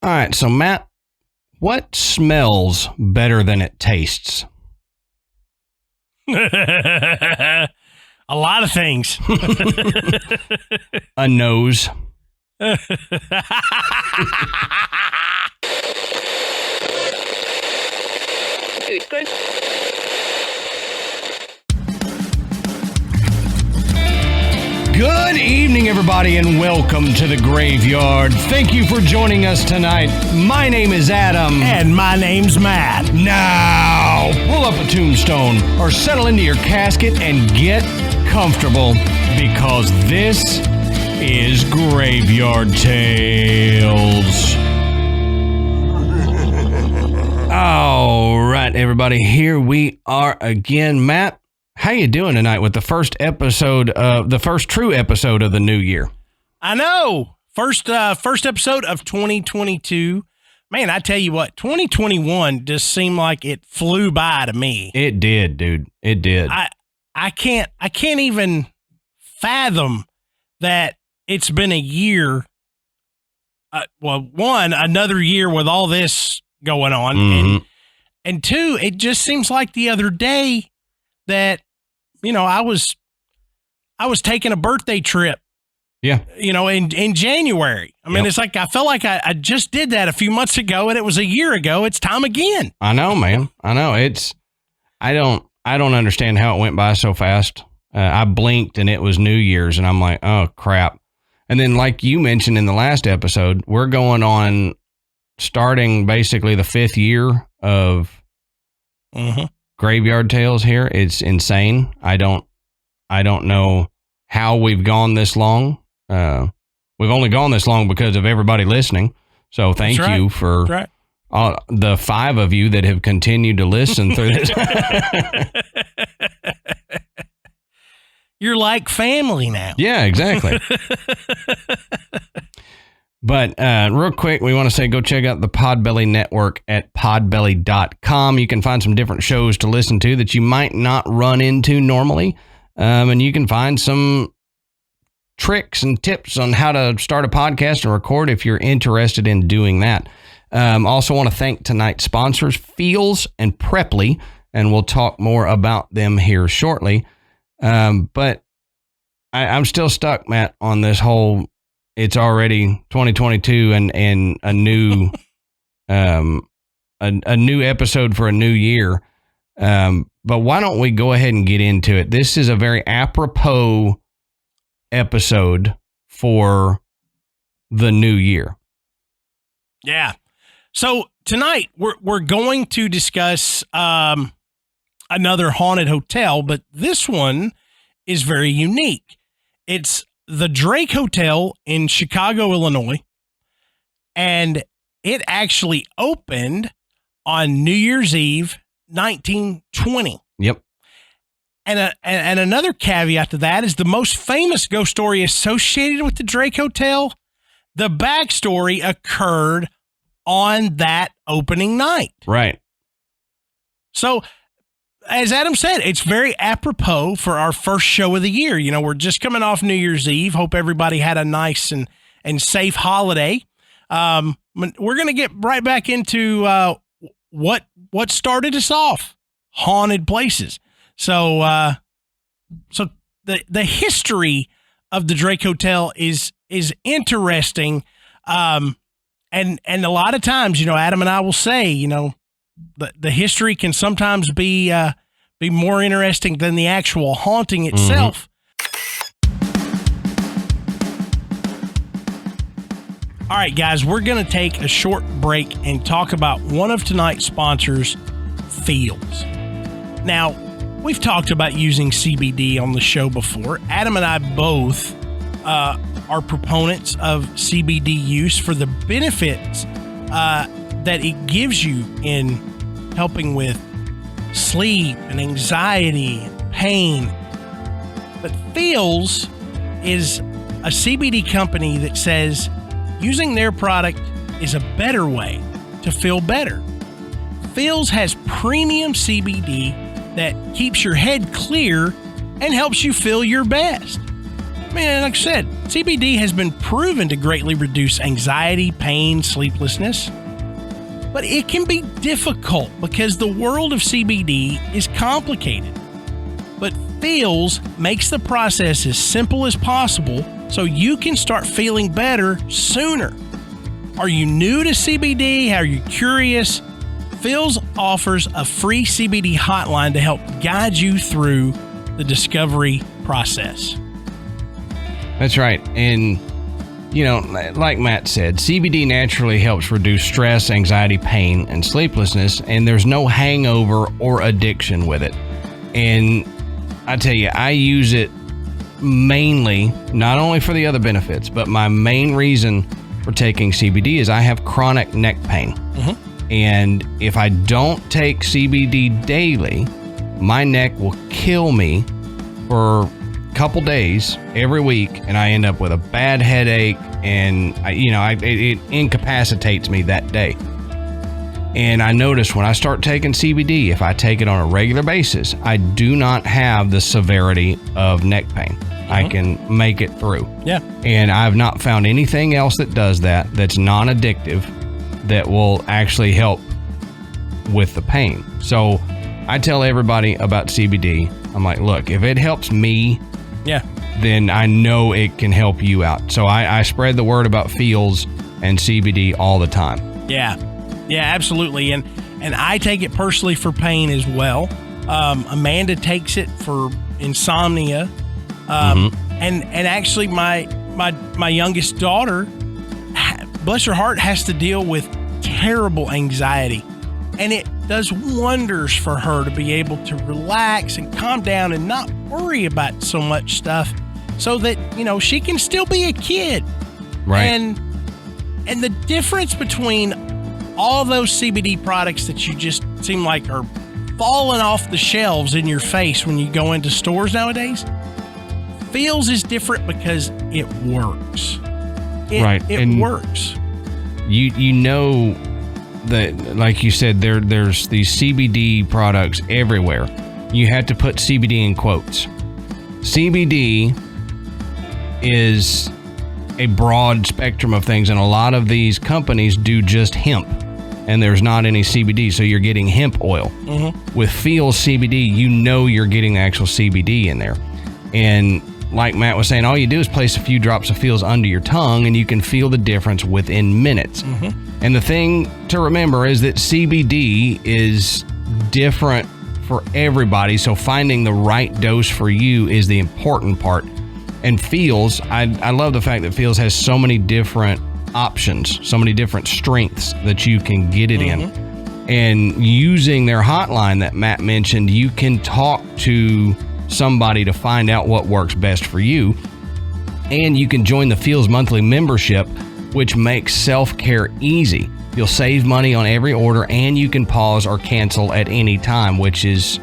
All right, so Matt, what smells better than it tastes? A lot of things. A nose. Good. Good evening, everybody, and welcome to the Graveyard. Thank you for joining us tonight. My name is Adam. And my name's Matt. Now, pull up a tombstone or settle into your casket and get comfortable because this is Graveyard Tales. All right, everybody, here we are again. Matt, how you doing tonight with the first true episode of the new year? I know. First episode of 2022. Man, I tell you what, 2021 just seemed like it flew by to me. It did, dude. It did. I can't even fathom that it's been a year. Another year with all this going on. Mm-hmm. And two, it just seems like the other day that, I was taking a birthday trip. Yeah. In January. I mean, It's like I felt like I just did that a few months ago and it was a year ago. It's time again. I know, man. I know. I don't understand how it went by so fast. I blinked and it was New Year's and I'm like, oh crap. And then like you mentioned in the last episode, we're going on starting basically the 5th year of Graveyard Tales here. It's insane. I don't know how we've gone this long. We've only gone this long because of everybody listening. So thank you for the 5 of you that have continued to listen through this. You're like family now. Yeah, exactly. But real quick, we want to say go check out the Podbelly Network at podbelly.com. You can find some different shows to listen to that you might not run into normally. And you can find some tricks and tips on how to start a podcast and record if you're interested in doing that. Also want to thank tonight's sponsors, Feals and Prairie, and we'll talk more about them here shortly. But I'm still stuck, Matt, on this whole, it's already 2022 and a new, a new episode for a new year. But why don't we go ahead and get into it? This is a very apropos episode for the new year. Yeah. So tonight we're going to discuss another haunted hotel, but this one is very unique. It's the Drake Hotel in Chicago, Illinois, and it actually opened on New Year's Eve, 1920. Yep. And another caveat to that is the most famous ghost story associated with the Drake Hotel, the backstory occurred on that opening night. Right. So, as Adam said, it's very apropos for our first show of the year. We're just coming off New Year's Eve. Hope everybody had a nice and safe holiday. We're going to get right back into what started us off, haunted places. So the history of the Drake Hotel is interesting. And a lot of times, Adam and I will say, the history can sometimes be more interesting than the actual haunting itself. All right, guys, we're going to take a short break and talk about one of tonight's sponsors, Feals. Now, we've talked about using CBD on the show before. Adam and I both are proponents of CBD use for the benefits that it gives you in helping with sleep and anxiety and pain. But Feals is a CBD company that says using their product is a better way to feel better. Feals has premium CBD that keeps your head clear and helps you feel your best. I mean, like I said, CBD has been proven to greatly reduce anxiety, pain, sleeplessness. But it can be difficult because the world of CBD is complicated. But Feals makes the process as simple as possible so you can start feeling better sooner. Are you new to CBD? Are you curious? Feals offers a free CBD hotline to help guide you through the discovery process. That's right. And, you know, like Matt said, CBD naturally helps reduce stress, anxiety, pain, and sleeplessness, and there's no hangover or addiction with it. And I tell you, I use it mainly, not only for the other benefits, but my main reason for taking CBD is I have chronic neck pain. Mm-hmm. And if I don't take CBD daily, my neck will kill me for couple days every week, and I end up with a bad headache, and it incapacitates me that day. And I notice when I start taking CBD, if I take it on a regular basis, I do not have the severity of neck pain. Mm-hmm. I can make it through. Yeah. And I've not found anything else that does that, that's non-addictive, that will actually help with the pain. So I tell everybody about CBD. I'm like, look, if it helps me, then I know it can help you out. So I spread the word about Feals and CBD all the time. Yeah, absolutely. And I take it personally for pain as well. Amanda takes it for insomnia. And actually my youngest daughter, bless her heart, has to deal with terrible anxiety. And it does wonders for her to be able to relax and calm down and not worry about so much stuff so that, she can still be a kid. Right. And the difference between all those CBD products that you just seem like are falling off the shelves in your face when you go into stores nowadays, Feals is different because it works. It works. You know that, like you said, there's these CBD products everywhere. You have to put CBD in quotes. CBD is a broad spectrum of things, and a lot of these companies do just hemp, and there's not any CBD, so you're getting hemp oil. Mm-hmm. With Feals CBD, you're getting the actual CBD in there. And like Matt was saying, all you do is place a few drops of Feals under your tongue, and you can feel the difference within minutes. Mm-hmm. And the thing to remember is that CBD is different for everybody, so finding the right dose for you is the important part. And Feals, I love the fact that Feals has so many different options, so many different strengths that you can get it in. And using their hotline that Matt mentioned, you can talk to somebody to find out what works best for you. And you can join the Feals monthly membership, which makes self-care easy. You'll save money on every order, and you can pause or cancel at any time, which is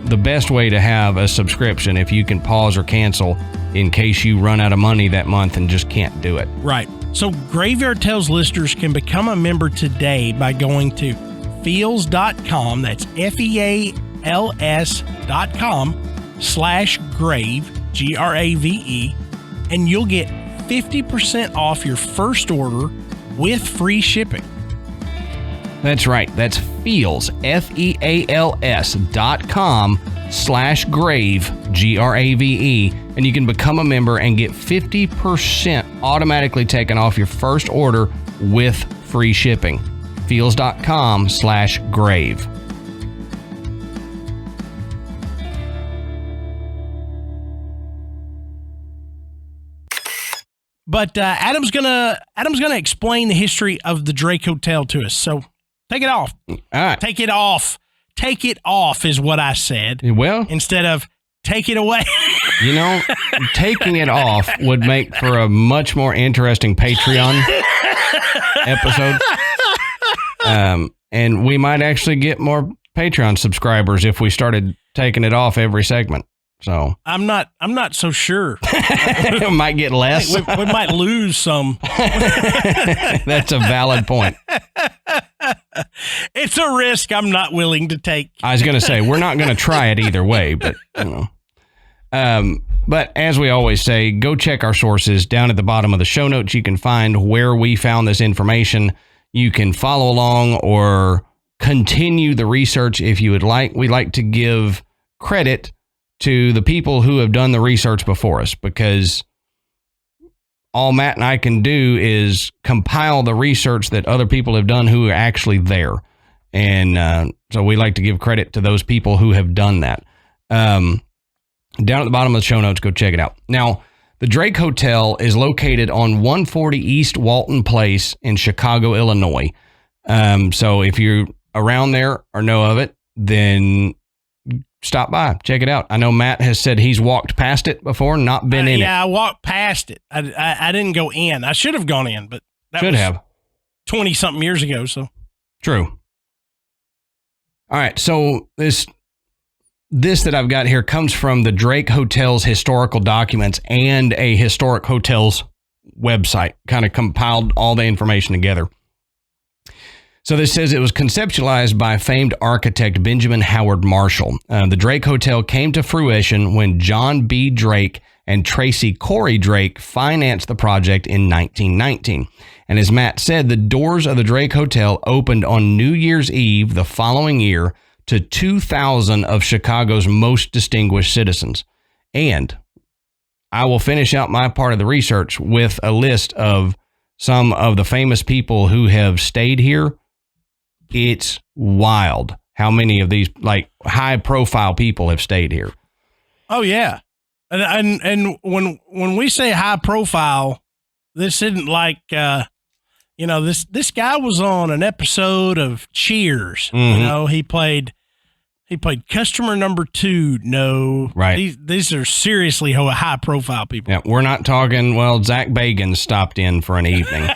the best way to have a subscription, if you can pause or cancel in case you run out of money that month and just can't do it. Right. So Graveyard Tales listeners can become a member today by going to Feals.com. That's FEALS.com/grave, GRAVE, and you'll get 50% off your first order with free shipping. That's right. That's Feals, FEALS.com/grave, GRAVE, and you can become a member and get 50% automatically taken off your first order with free shipping. Feals.com/grave. But Adam's gonna explain the history of the Drake Hotel to us. So take it off. All right. Take it off. Take it off is what I said. Well, instead of take it away. Taking it off would make for a much more interesting Patreon episode. And we might actually get more Patreon subscribers if we started taking it off every segment. So I'm not so sure. It might get less. We might lose some. That's a valid point. It's a risk I'm not willing to take. I was going to say, we're not going to try it either way, but But as we always say, go check our sources. Down at the bottom of the show notes, you can find where we found this information. You can follow along or continue the research if you would like. We like to give credit to the people who have done the research before us, because all Matt and I can do is compile the research that other people have done who are actually there. And so we like to give credit to those people who have done that. Down at the bottom of the show notes, go check it out. Now, the Drake Hotel is located on 140 East Walton Place in Chicago, Illinois. So if you're around there or know of it, then stop by, check it out. I know Matt has said he's walked past it before, not been in it. Yeah, I walked past it. I didn't go in. I should have gone in, but that should have 20-something years ago. So true. All right, so this that I've got here comes from the Drake Hotel's historical documents and a historic hotel's website. Kind of compiled all the information together. So this says it was conceptualized by famed architect Benjamin Howard Marshall. The Drake Hotel came to fruition when John B. Drake and Tracy Corey Drake financed the project in 1919. And as Matt said, the doors of the Drake Hotel opened on New Year's Eve the following year to 2,000 of Chicago's most distinguished citizens. And I will finish out my part of the research with a list of some of the famous people who have stayed here. It's wild how many of these like high profile people have stayed here. Oh yeah. And when we say high profile, this isn't like, this guy was on an episode of Cheers. Mm-hmm. He played customer number 2. No, right. These are seriously high profile people. Yeah. We're not talking, Zach Bagans stopped in for an evening,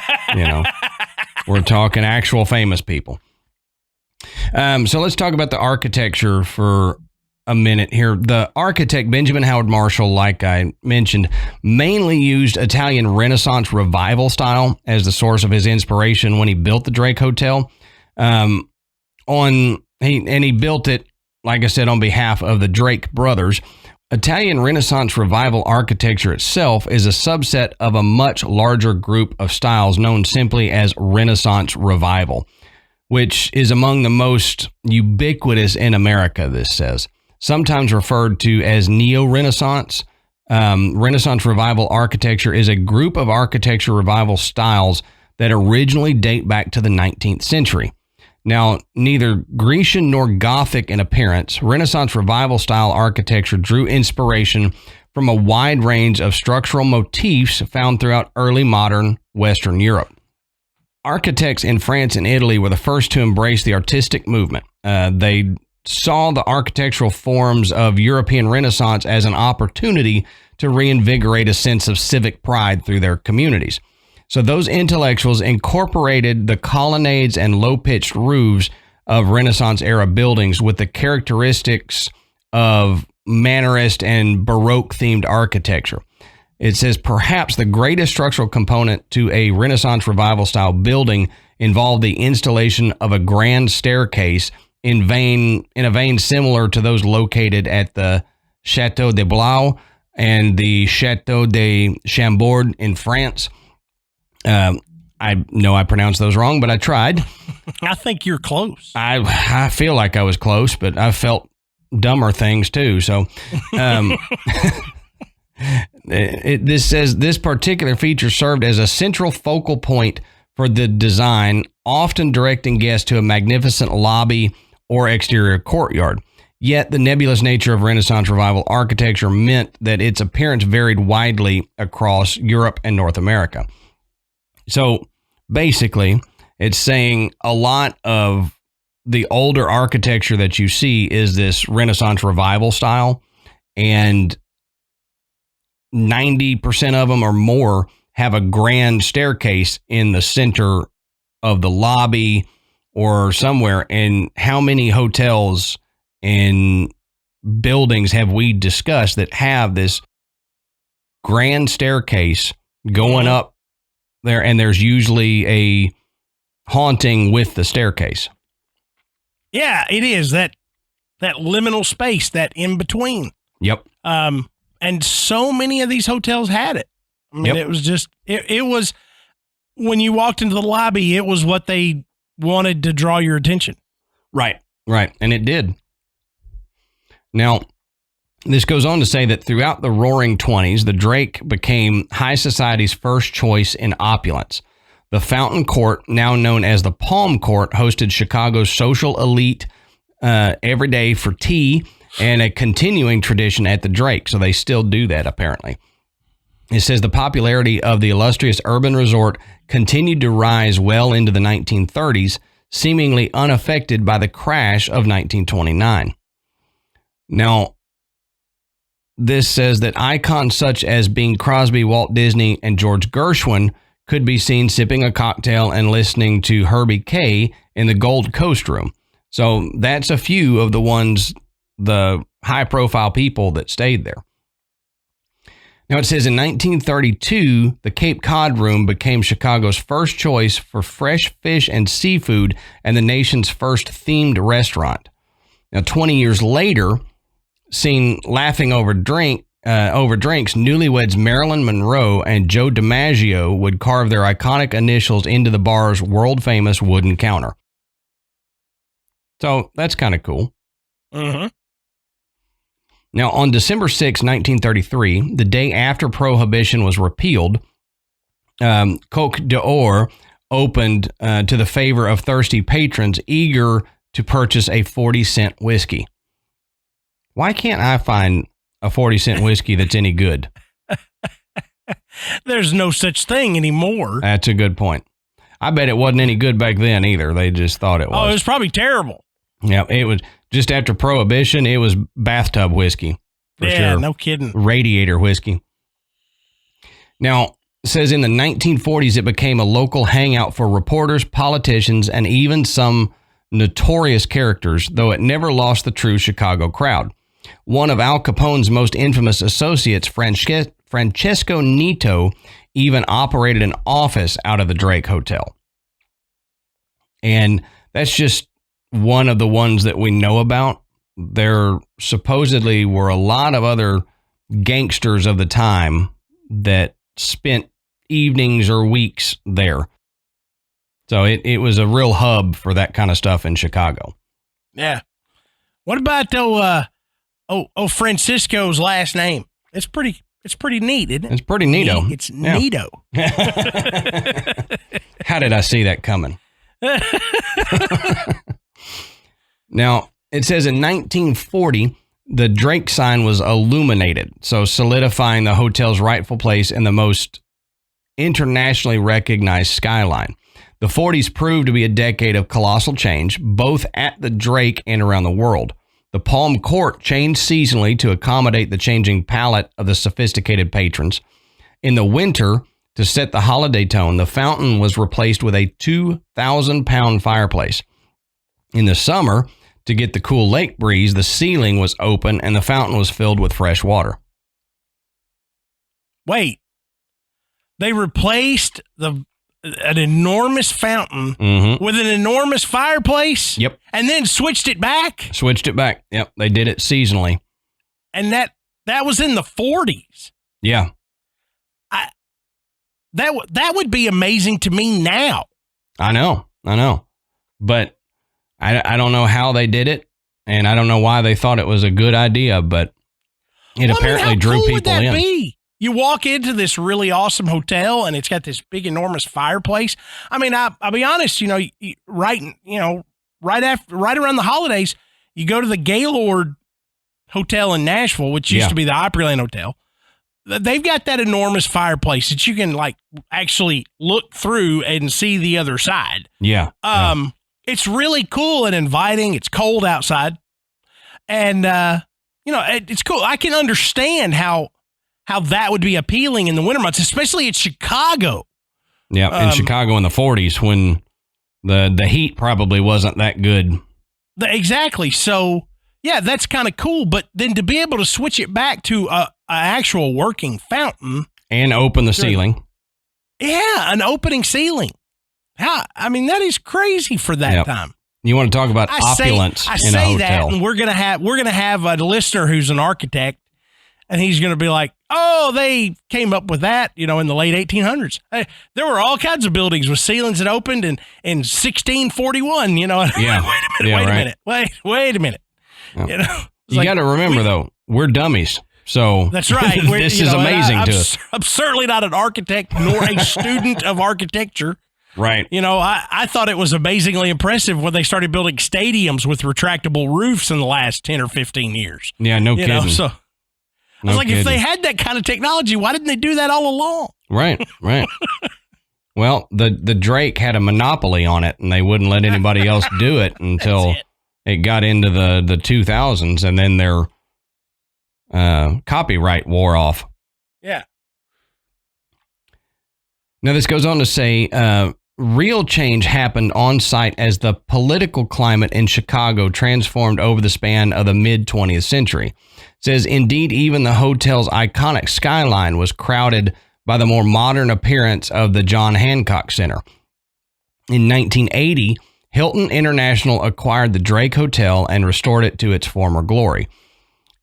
we're talking actual famous people. So let's talk about the architecture for a minute here. The architect Benjamin Howard Marshall, like I mentioned, mainly used Italian Renaissance revival style as the source of his inspiration when he built the Drake Hotel. He built it, like I said, on behalf of the Drake brothers. Italian Renaissance revival architecture itself is a subset of a much larger group of styles known simply as Renaissance revival, which is among the most ubiquitous in America, this says. Sometimes referred to as Neo-Renaissance, Renaissance revival architecture is a group of architecture revival styles that originally date back to the 19th century. Now, neither Grecian nor Gothic in appearance, Renaissance revival style architecture drew inspiration from a wide range of structural motifs found throughout early modern Western Europe. Architects in France and Italy were the first to embrace the artistic movement. They saw the architectural forms of European Renaissance as an opportunity to reinvigorate a sense of civic pride through their communities. So those intellectuals incorporated the colonnades and low-pitched roofs of Renaissance-era buildings with the characteristics of Mannerist and Baroque-themed architecture. It says perhaps the greatest structural component to a Renaissance revival-style building involved the installation of a grand staircase in a vein similar to those located at the Château de Blois and the Château de Chambord in France. I know I pronounced those wrong, but I tried. I think you're close. I feel like I was close, but I felt dumber things too. So this says this particular feature served as a central focal point for the design, often directing guests to a magnificent lobby or exterior courtyard. Yet the nebulous nature of Renaissance revival architecture meant that its appearance varied widely across Europe and North America. So basically, it's saying a lot of the older architecture that you see is this Renaissance revival style, and 90% of them or more have a grand staircase in the center of the lobby or somewhere. And how many hotels and buildings have we discussed that have this grand staircase going up there, and there's usually a haunting with the staircase? Yeah, it is that liminal space, that in between. Yep. And so many of these hotels had it. I mean, it was just, it was, when you walked into the lobby, it was what they wanted to draw your attention. Right. And it did. Now, this goes on to say that throughout the Roaring 20s, the Drake became high society's first choice in opulence. The Fountain Court, now known as the Palm Court, hosted Chicago's social elite every day for tea, and a continuing tradition at the Drake. So they still do that, apparently. It says the popularity of the illustrious urban resort continued to rise well into the 1930s, seemingly unaffected by the crash of 1929. Now, this says that icons such as Bing Crosby, Walt Disney, and George Gershwin could be seen sipping a cocktail and listening to Herbie K in the Gold Coast room. So that's a few of the high-profile people that stayed there. Now, it says in 1932, the Cape Cod room became Chicago's first choice for fresh fish and seafood and the nation's first themed restaurant. Now, 20 years later, seen laughing over drinks, newlyweds Marilyn Monroe and Joe DiMaggio would carve their iconic initials into the bar's world-famous wooden counter. So that's kind of cool. Mm-hmm. Now, on December 6, 1933, the day after Prohibition was repealed, Coq d'Or opened to the favor of thirsty patrons eager to purchase a 40-cent whiskey. Why can't I find a 40-cent whiskey that's any good? There's no such thing anymore. That's a good point. I bet it wasn't any good back then either. They just thought it was. Oh, it was probably terrible. Yeah, it was just after Prohibition. It was bathtub whiskey for sure. Yeah, no kidding. Radiator whiskey. Now, it says in the 1940s, it became a local hangout for reporters, politicians, and even some notorious characters, though it never lost the true Chicago crowd. One of Al Capone's most infamous associates, Francesco Nito, even operated an office out of the Drake Hotel. And that's just one of the ones that we know about. There supposedly were a lot of other gangsters of the time that spent evenings or weeks there. So it was a real hub for that kind of stuff in Chicago. Yeah. What about Francisco's last name? It's pretty neat, isn't it? It's pretty neato. It's neato. How did I see that coming? Now, it says in 1940, the Drake sign was illuminated, so solidifying the hotel's rightful place in the most internationally recognized skyline. The 40s proved to be a decade of colossal change, both at the Drake and around the world. The Palm Court changed seasonally to accommodate the changing palate of the sophisticated patrons. In the winter, to set the holiday tone, the fountain was replaced with a 2,000-pound fireplace. In the summer, to get the cool lake breeze, the ceiling was open and the fountain was filled with fresh water. Wait, they replaced an enormous fountain with an enormous fireplace? Yep. And then switched it back? Switched it back. Yep. They did it seasonally. And that was in the 40s. Yeah. That would be amazing to me now. I know. But I don't know how they did it, and I don't know why they thought it was a good idea, but it apparently drew people in. How cool would that be? You walk into this really awesome hotel, and it's got this big, enormous fireplace. I mean, I'll be honest. Right around the holidays, you go to the Gaylord Hotel in Nashville, which used to be the Opryland Hotel. They've got that enormous fireplace that you can actually look through and see the other side. Yeah. It's really cool and inviting. It's cold outside, and it's cool. I can understand how that would be appealing in the winter months, especially in Chicago. Yeah, in Chicago in the 40s when the heat probably wasn't that good. Exactly. So, yeah, that's kind of cool. But then to be able to switch it back to an actual working fountain. And open the ceiling. Yeah, an opening ceiling. That is crazy for that time. You want to talk about opulence in a hotel. That, and we're gonna have a listener who's an architect, And he's going to be like, oh, they came up with that, in the late 1800s. Hey, there were all kinds of buildings with ceilings that opened in 1641, Yeah. Wait a minute. Yeah. You got to remember, though, we're dummies. So that's right. This is amazing to us. I'm certainly not an architect nor a student of architecture. Right. I thought it was amazingly impressive when they started building stadiums with retractable roofs in the last 10 or 15 years. Yeah, no kidding. So I was like, if they had that kind of technology, why didn't they do that all along? Right. Well, the Drake had a monopoly on it, and they wouldn't let anybody else do it until it got into the 2000s, and then their copyright wore off. Yeah. Now, this goes on to say, real change happened on site as the political climate in Chicago transformed over the span of the mid-20th century. It says, indeed, even the hotel's iconic skyline was crowded by the more modern appearance of the John Hancock Center. In 1980, Hilton International acquired the Drake Hotel and restored it to its former glory.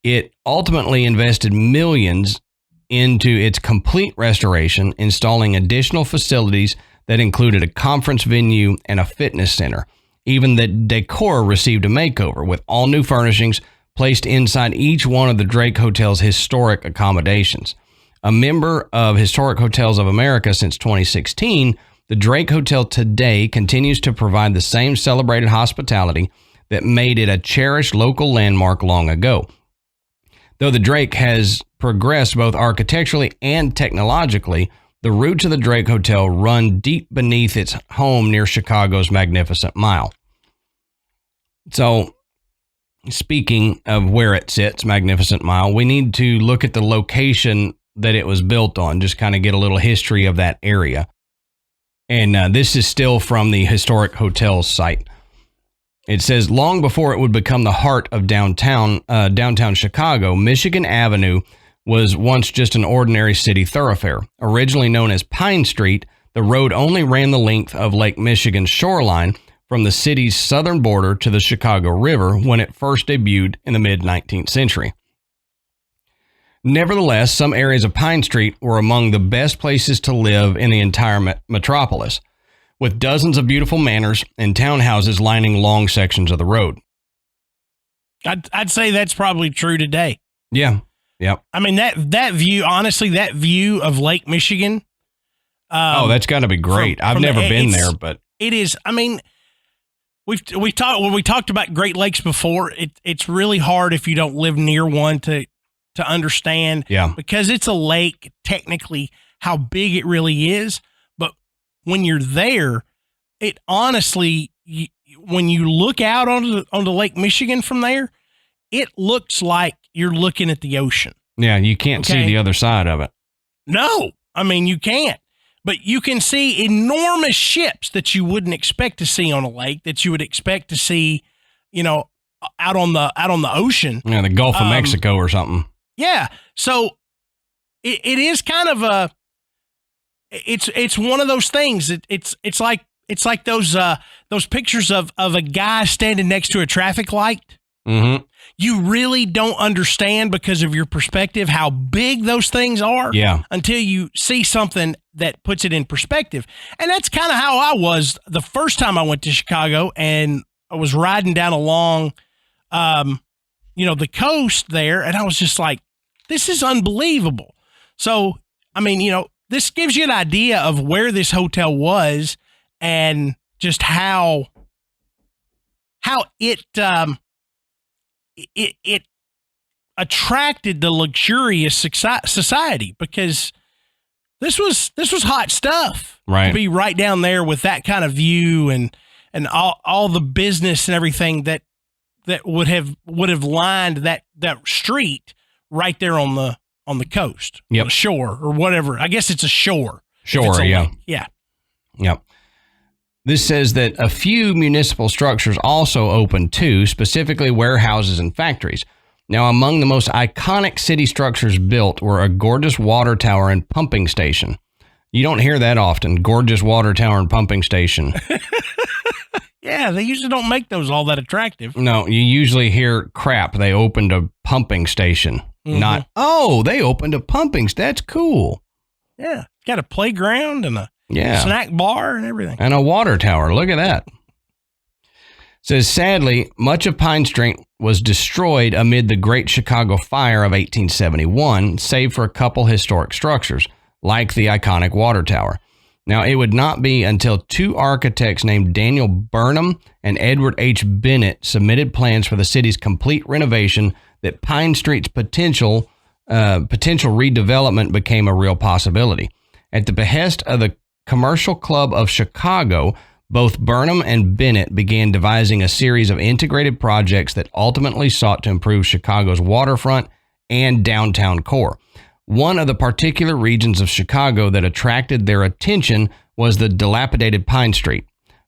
It ultimately invested millions into its complete restoration, installing additional facilities that included a conference venue and a fitness center. Even the decor received a makeover, with all new furnishings placed inside each one of the Drake Hotel's historic accommodations. A member of Historic Hotels of America since 2016, the Drake Hotel today continues to provide the same celebrated hospitality that made it a cherished local landmark long ago. Though the Drake has progressed both architecturally and technologically, the roots of the Drake Hotel run deep beneath its home near Chicago's Magnificent Mile. So, speaking of where it sits, Magnificent Mile, we need to look at the location that it was built on, just kind of get a little history of that area. And this is still from the Historic Hotels site. It says, long before it would become the heart of downtown Chicago, Michigan Avenue was once just an ordinary city thoroughfare. Originally known as Pine Street, the road only ran the length of Lake Michigan's shoreline from the city's southern border to the Chicago River when it first debuted in the mid-19th century. Nevertheless, some areas of Pine Street were among the best places to live in the entire metropolis, with dozens of beautiful manors and townhouses lining long sections of the road. I'd say that's probably true today. Yeah. Yep. I mean, that view, honestly, that view of Lake Michigan. That's got to be great. I've never been there, but it is. I mean, we talked about Great Lakes before. It's really hard if you don't live near one to understand. Yeah. Because it's a lake, technically, how big it really is. But when you're there, it honestly, when you look out onto Lake Michigan from there, it looks like you're looking at the ocean. Yeah, you can't see the other side of it. No, I mean, you can't. But you can see enormous ships that you wouldn't expect to see on a lake, that you would expect to see, out on the ocean. Yeah, the Gulf of Mexico or something. Yeah. So it is kind of it's one of those things. It's like those pictures of a guy standing next to a traffic light. Mm-hmm. You really don't understand because of your perspective how big those things are until you see something that puts it in perspective. And that's kind of how I was the first time I went to Chicago, and I was riding down along, the coast there. And I was just like, this is unbelievable. So, I mean, this gives you an idea of where this hotel was and just how it attracted the luxurious society, because this was hot stuff, right? To be right down there with that kind of view and all the business and everything that would have lined that street right there on the coast, on the shore or whatever. I guess it's a shore. Sure, yeah. Yeah. Yep. This says that a few municipal structures also opened too, specifically warehouses and factories. Now, among the most iconic city structures built were a gorgeous water tower and pumping station. You don't hear that often, gorgeous water tower and pumping station. Yeah, they usually don't make those all that attractive. No, you usually hear crap. They opened a pumping station. not, oh, they opened a pumping. That's cool. Yeah. Got a playground and a snack bar and everything. And a water tower. Look at that. Says, sadly, much of Pine Street was destroyed amid the Great Chicago Fire of 1871, save for a couple historic structures, like the iconic water tower. Now, it would not be until two architects named Daniel Burnham and Edward H. Bennett submitted plans for the city's complete renovation that Pine Street's potential redevelopment became a real possibility. At the behest of the Commercial Club of Chicago, both Burnham and Bennett began devising a series of integrated projects that ultimately sought to improve Chicago's waterfront and downtown core. One of the particular regions of Chicago that attracted their attention was the dilapidated Pine Street.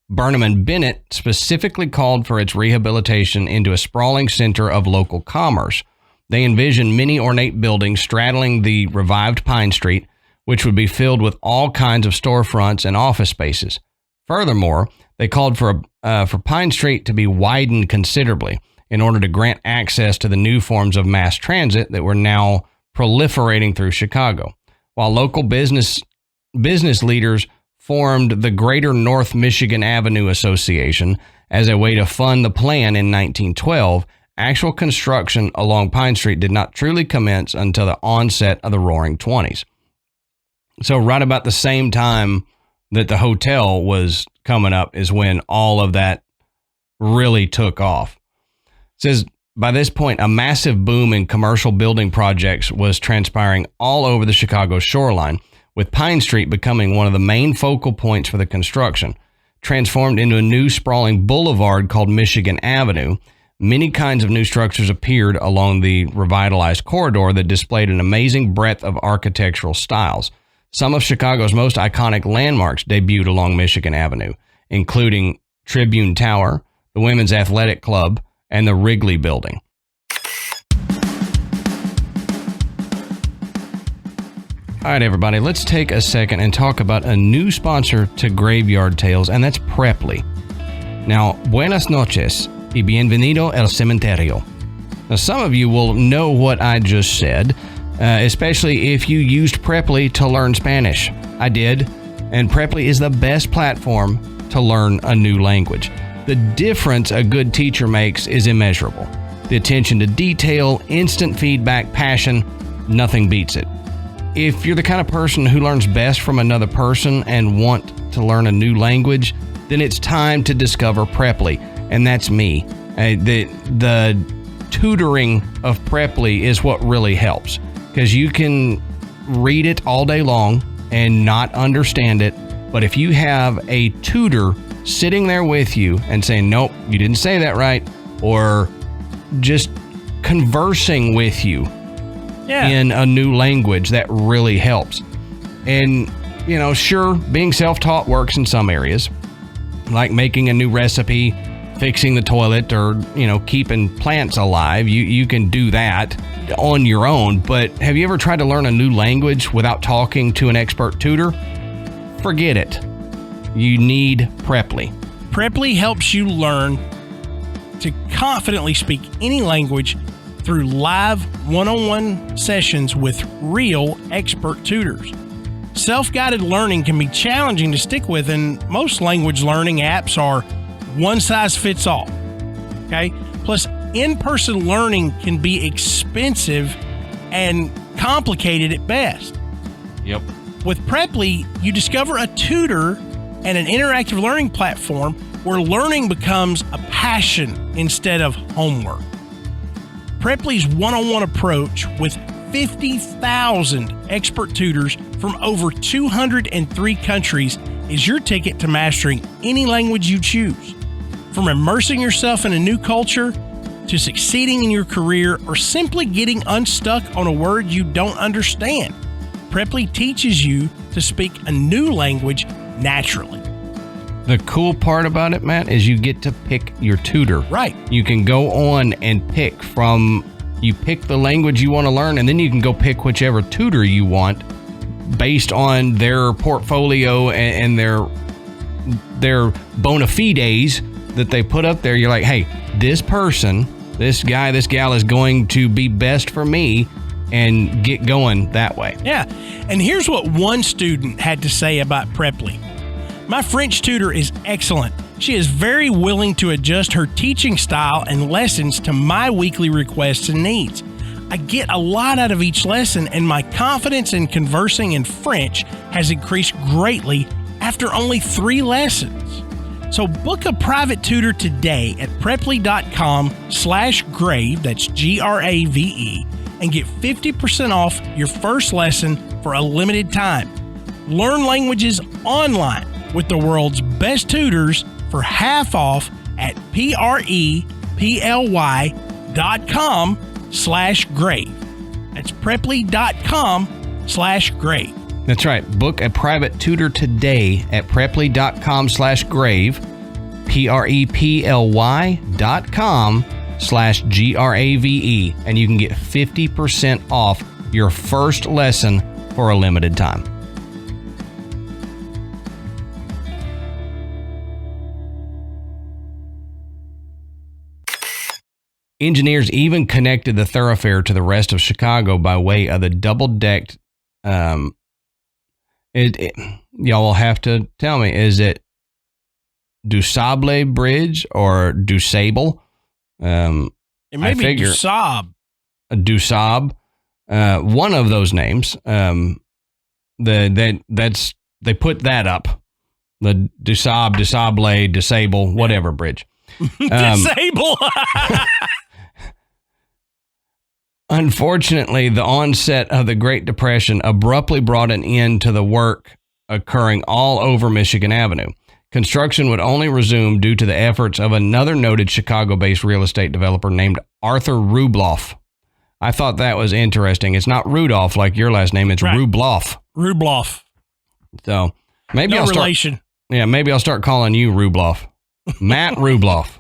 Burnham and Bennett specifically called for its rehabilitation into a sprawling center of local commerce. They envisioned many ornate buildings straddling the revived Pine Street, which would be filled with all kinds of storefronts and office spaces. Furthermore, they called for Pine Street to be widened considerably in order to grant access to the new forms of mass transit that were now proliferating through Chicago. While local business leaders formed the Greater North Michigan Avenue Association as a way to fund the plan in 1912, actual construction along Pine Street did not truly commence until the onset of the Roaring '20s. So right about the same time that the hotel was coming up is when all of that really took off. It says, by this point, a massive boom in commercial building projects was transpiring all over the Chicago shoreline, with Pine Street becoming one of the main focal points for the construction. Transformed into a new sprawling boulevard called Michigan Avenue, many kinds of new structures appeared along the revitalized corridor that displayed an amazing breadth of architectural styles. Some of Chicago's most iconic landmarks debuted along Michigan Avenue, including Tribune Tower, the Women's Athletic Club, and the Wrigley Building. All right, everybody, let's take a second and talk about a new sponsor to Graveyard Tales, and that's Preply. Now, buenas noches y bienvenido al cementerio. Now, some of you will know what I just said, especially if you used Preply to learn Spanish. I did, and Preply is the best platform to learn a new language. The difference a good teacher makes is immeasurable. The attention to detail, instant feedback, passion, nothing beats it. If you're the kind of person who learns best from another person and want to learn a new language, then it's time to discover Preply, and that's me. The tutoring of Preply is what really helps, because you can read it all day long and not understand it, but if you have a tutor sitting there with you and saying, nope, you didn't say that right, or just conversing with you in a new language, that really helps. And, you know, sure, being self-taught works in some areas, like making a new recipe, fixing the toilet, or, you know, keeping plants alive. You can do that on your own, but have you ever tried to learn a new language without talking to an expert tutor? Forget it. You need Preply. Preply helps you learn to confidently speak any language through live one-on-one sessions with real expert tutors. Self-guided learning can be challenging to stick with, and most language learning apps are one size fits all. Okay? Plus, in-person learning can be expensive and complicated at best. Yep. With Preply, you discover a tutor and an interactive learning platform where learning becomes a passion instead of homework. Preply's one-on-one approach with 50,000 expert tutors from over 203 countries is your ticket to mastering any language you choose. From immersing yourself in a new culture to succeeding in your career or simply getting unstuck on a word you don't understand, Preply teaches you to speak a new language naturally. The cool part about it, Matt, is you get to pick your tutor. Right. You can go on and pick the language you want to learn, and then you can go pick whichever tutor you want based on their portfolio and their bona fides that they put up there. You're like, hey, this person, this guy, this gal is going to be best for me and get going that way. Yeah. And here's what one student had to say about Preply. My French tutor is excellent. She is very willing to adjust her teaching style and lessons to my weekly requests and needs. I get a lot out of each lesson, and my confidence in conversing in French has increased greatly after only 3 lessons. So book a private tutor today at preply.com/grave, that's GRAVE, and get 50% off your first lesson for a limited time. Learn languages online with the world's best tutors for half off at preply.com/grave. That's preply.com/grave. That's right. Book a private tutor today at preply.com/grave, preply.com/grave, and you can get 50% off your first lesson for a limited time. Engineers even connected the thoroughfare to the rest of Chicago by way of the double-decked. Y'all will have to tell me, is it DuSable Bridge or DuSable? It may be DuSable. DuSable. One of those names. They put that up. The DuSable, Disable, whatever bridge. Disable. Unfortunately, the onset of the Great Depression abruptly brought an end to the work occurring all over Michigan Avenue. Construction would only resume due to the efforts of another noted Chicago-based real estate developer named Arthur Rubloff. I thought that was interesting. It's not Rudolph like your last name. It's right. Rubloff. Rubloff. So maybe no relation. Maybe I'll start calling you Rubloff. Matt Rubloff.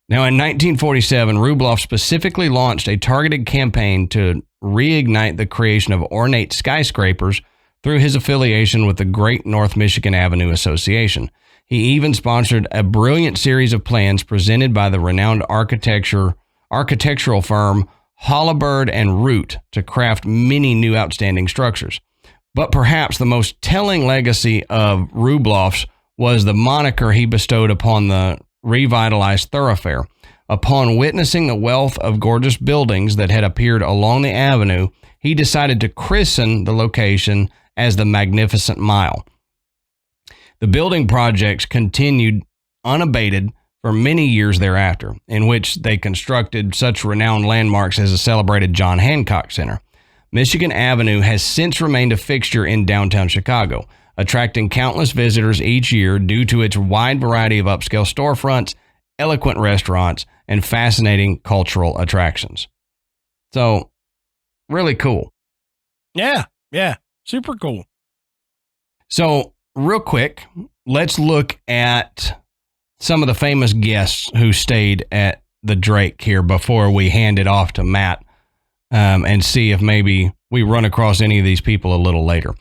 Now, in 1947, Rubloff specifically launched a targeted campaign to reignite the creation of ornate skyscrapers through his affiliation with the Great North Michigan Avenue Association. He even sponsored a brilliant series of plans presented by the renowned architectural firm Hollibird and Root to craft many new outstanding structures. But perhaps the most telling legacy of Rubloff's was the moniker he bestowed upon the revitalized thoroughfare. Upon witnessing the wealth of gorgeous buildings that had appeared along the avenue, he decided to christen the location as the Magnificent Mile. The building projects continued unabated for many years thereafter, in which they constructed such renowned landmarks as the celebrated John Hancock Center. Michigan Avenue has since remained a fixture in downtown Chicago, attracting countless visitors each year due to its wide variety of upscale storefronts, eloquent restaurants, and fascinating cultural attractions. So, really cool. Yeah, super cool. So, real quick, let's look at some of the famous guests who stayed at the Drake here before we hand it off to Matt, and see if maybe we run across any of these people a little later.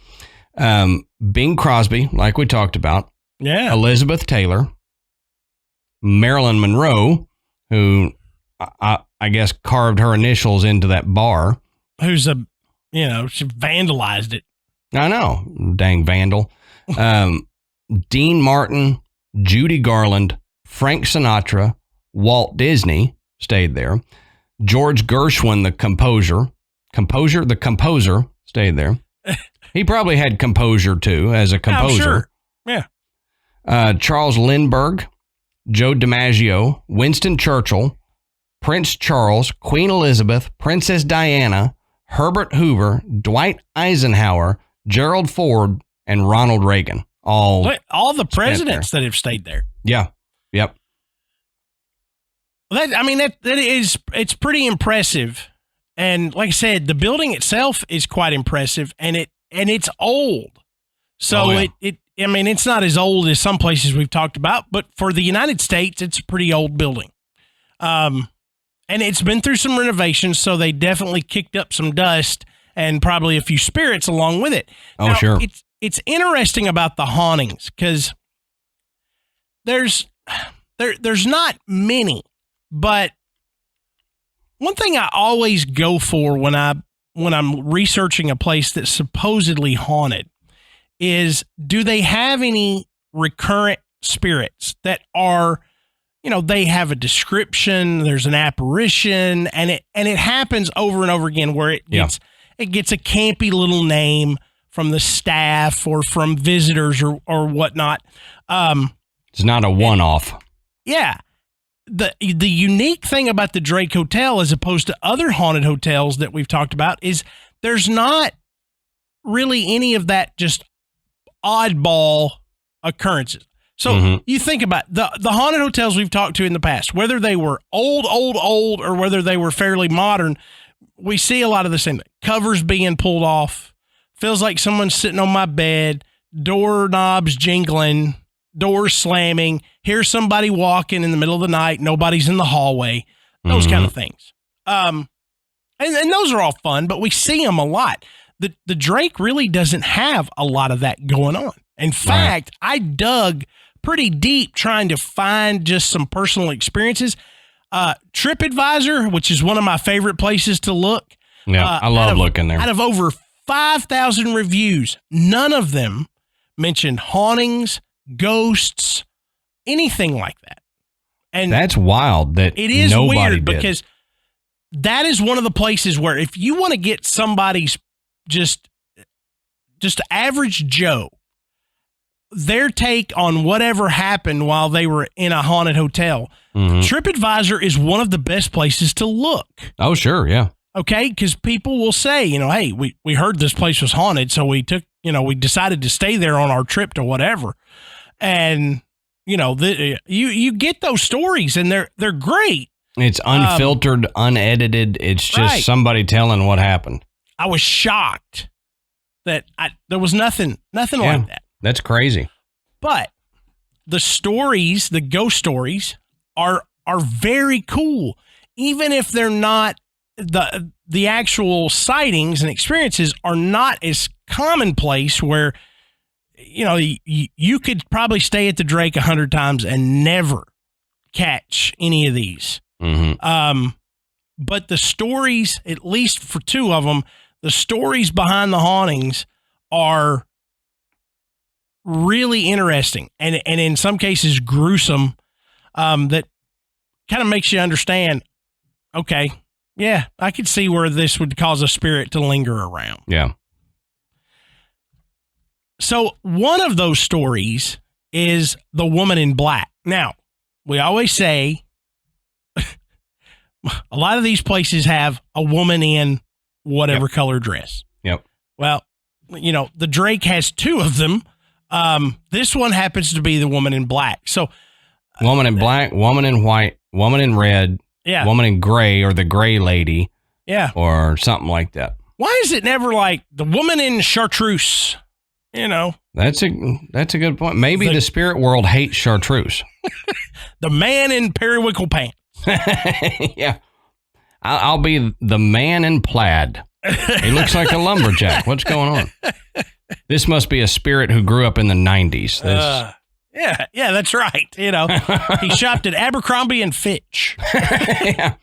Bing Crosby, like we talked about. Yeah. Elizabeth Taylor. Marilyn Monroe, who I guess carved her initials into that bar. Who's she vandalized it. I know. Dang vandal. Dean Martin, Judy Garland, Frank Sinatra, Walt Disney stayed there. George Gershwin, the composer, stayed there. He probably had composure too, as a composer. I'm sure. Yeah. Charles Lindbergh, Joe DiMaggio, Winston Churchill, Prince Charles, Queen Elizabeth, Princess Diana, Herbert Hoover, Dwight Eisenhower, Gerald Ford, and Ronald Reagan. All the presidents that have stayed there. Yeah. Yep. Well, it's pretty impressive. And like I said, the building itself is quite impressive, and it's old. So it's not as old as some places we've talked about, but for the United States, it's a pretty old building. And it's been through some renovations, so they definitely kicked up some dust and probably a few spirits along with it. Now, sure. It's interesting about the hauntings because there's not many, but One thing I always go for when I'm researching a place that's supposedly haunted is, do they have any recurrent spirits that are, they have a description, there's an apparition, and it happens over and over again where it gets a campy little name from the staff or from visitors or whatnot. It's not a one-off. Yeah. The unique thing about the Drake Hotel, as opposed to other haunted hotels that we've talked about, is there's not really any of that just oddball occurrences. So you think about the haunted hotels we've talked to in the past, whether they were old, or whether they were fairly modern, we see a lot of the same thing. Covers being pulled off. Feels like someone's sitting on my bed. Doorknobs jingling. Doors slamming. Hear somebody walking in the middle of the night. Nobody's in the hallway. Those kind of things. And those are all fun, but we see them a lot. The Drake really doesn't have a lot of that going on. In fact, I dug pretty deep trying to find just some personal experiences. TripAdvisor, which is one of my favorite places to look. Yeah, I love looking there. Out of over 5,000 reviews, none of them mentioned hauntings, ghosts, anything like that. And that's wild that it is nobody weird did. Because that is one of the places where if you want to get somebody's just average Joe, their take on whatever happened while they were in a haunted hotel, TripAdvisor is one of the best places to look. Oh, sure. Yeah. Okay. Because people will say, hey, we heard this place was haunted. So we took, we decided to stay there on our trip to whatever. And, you get those stories and they're great. It's unfiltered, unedited. It's just somebody telling what happened. I was shocked that there was nothing like that. That's crazy. But the stories, the ghost stories are very cool. Even if they're not, the actual sightings and experiences are not as commonplace where, you could probably stay at the Drake 100 times and never catch any of these. But the stories, at least for two of them, the stories behind the hauntings are really interesting and in some cases gruesome, that kind of makes you understand, okay, yeah, I could see where this would cause a spirit to linger around. Yeah. So one of those stories is the woman in black. Now, we always say a lot of these places have a woman in whatever color dress. Yep. Well, the Drake has two of them. This one happens to be the woman in black. So woman in black, woman in white, woman in red, woman in gray, or the gray lady. Yeah. Or something like that. Why is it never like the woman in chartreuse? That's a good point. Maybe the spirit world hates chartreuse. The man in periwinkle pants. Yeah. I'll be the man in plaid. He looks like a lumberjack. What's going on? This must be a spirit who grew up in the 90s. Yeah, that's right. He shopped at Abercrombie and Fitch. Yeah.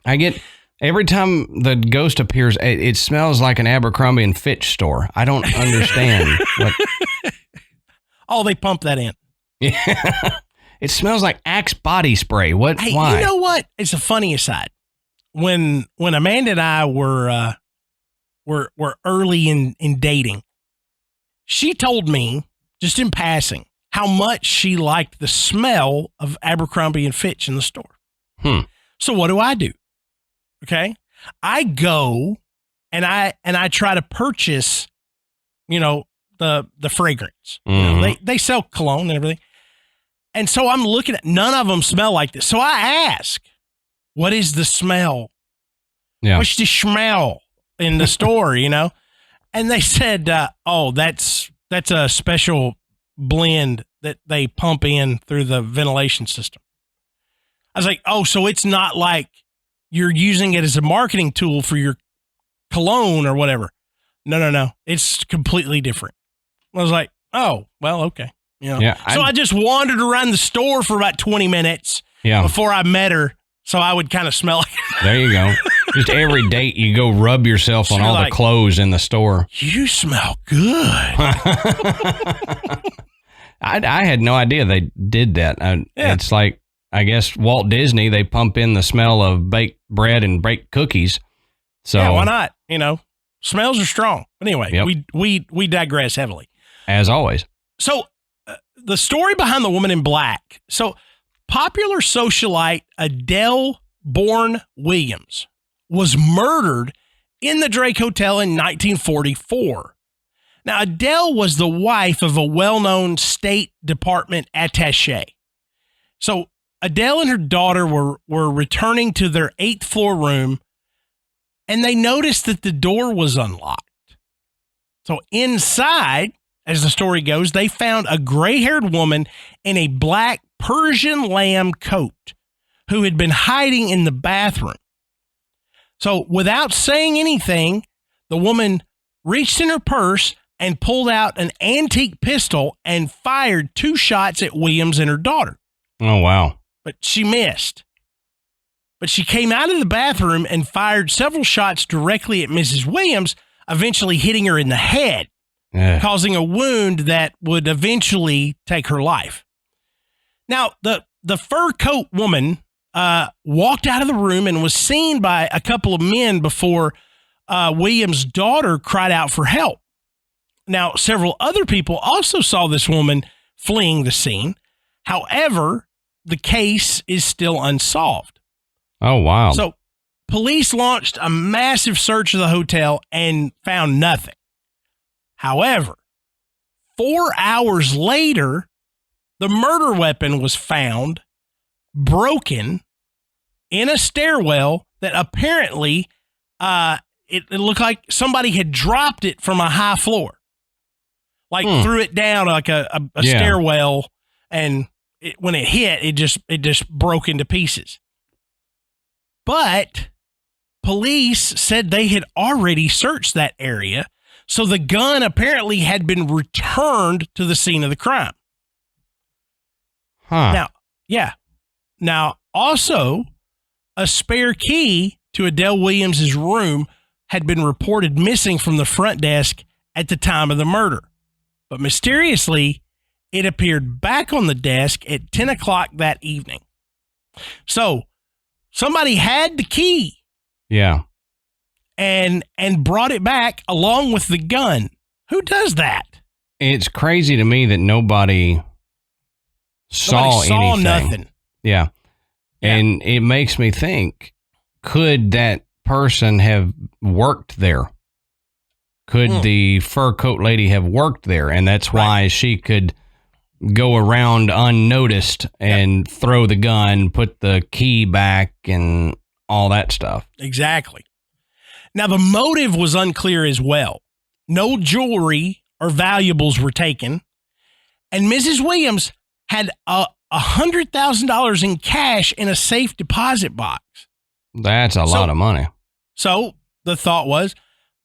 I get every time the ghost appears, it smells like an Abercrombie and Fitch store. I don't understand. Oh, they pump that in. Yeah. It smells like Axe body spray. What? Hey, why? You know what? It's a funny aside. When Amanda and I were early in dating, she told me, just in passing, how much she liked the smell of Abercrombie and Fitch in the store. So what do? Okay. I go and I try to purchase, the fragrance. They sell cologne and everything. And so I'm looking at, none of them smell like this. So I ask, what is the smell? Yeah. What's the smell in the store, And they said, that's a special blend that they pump in through the ventilation system. I was like, oh, so it's not like you're using it as a marketing tool for your cologne or whatever. No. It's completely different. I was like, oh, well, okay. Yeah, so I just wandered around the store for about 20 minutes before I met her. So I would kind of smell it. There you go. Just every date you go rub yourself on all the clothes in the store. You smell good. I had no idea they did that. It's like, I guess Walt Disney, they pump in the smell of baked bread and baked cookies. So yeah, why not? Smells are strong. But anyway, we digress heavily. As always. So the story behind the woman in black. So popular socialite Adele Bourne Williams was murdered in the Drake Hotel in 1944. Now, Adele was the wife of a well-known State Department attaché. So Adele and her daughter were returning to their 8th floor room, and they noticed that the door was unlocked. So inside, as the story goes, they found a gray-haired woman in a black Persian lamb coat who had been hiding in the bathroom. So without saying anything, the woman reached in her purse and pulled out an antique pistol and fired 2 shots at Williams and her daughter. Oh, wow. But she missed. But she came out of the bathroom and fired several shots directly at Mrs. Williams, eventually hitting her in the head, causing a wound that would eventually take her life. Now, the fur coat woman walked out of the room and was seen by a couple of men before Williams' daughter cried out for help. Now, several other people also saw this woman fleeing the scene. However, the case is still unsolved. Oh, wow. So police launched a massive search of the hotel and found nothing. However, 4 hours later, the murder weapon was found broken in a stairwell that apparently it looked like somebody had dropped it from a high floor. Like threw it down like a stairwell, and when it hit, it just broke into pieces. But police said they had already searched that area, so the gun apparently had been returned to the scene of the crime. Huh. Now, also, a spare key to Adele Williams' room had been reported missing from the front desk at the time of the murder. But mysteriously, it appeared back on the desk at 10 o'clock that evening. So somebody had the key. Yeah. And brought it back along with the gun. Who does that? It's crazy to me that nobody saw anything. Nothing. Yeah. And it makes me think, could that person have worked there? Could the fur coat lady have worked there? And that's why she could go around unnoticed and throw the gun, put the key back, and all that stuff. Exactly. Now, the motive was unclear as well. No jewelry or valuables were taken. And Mrs. Williams had $100,000 in cash in a safe deposit box. That's a lot of money. So the thought was,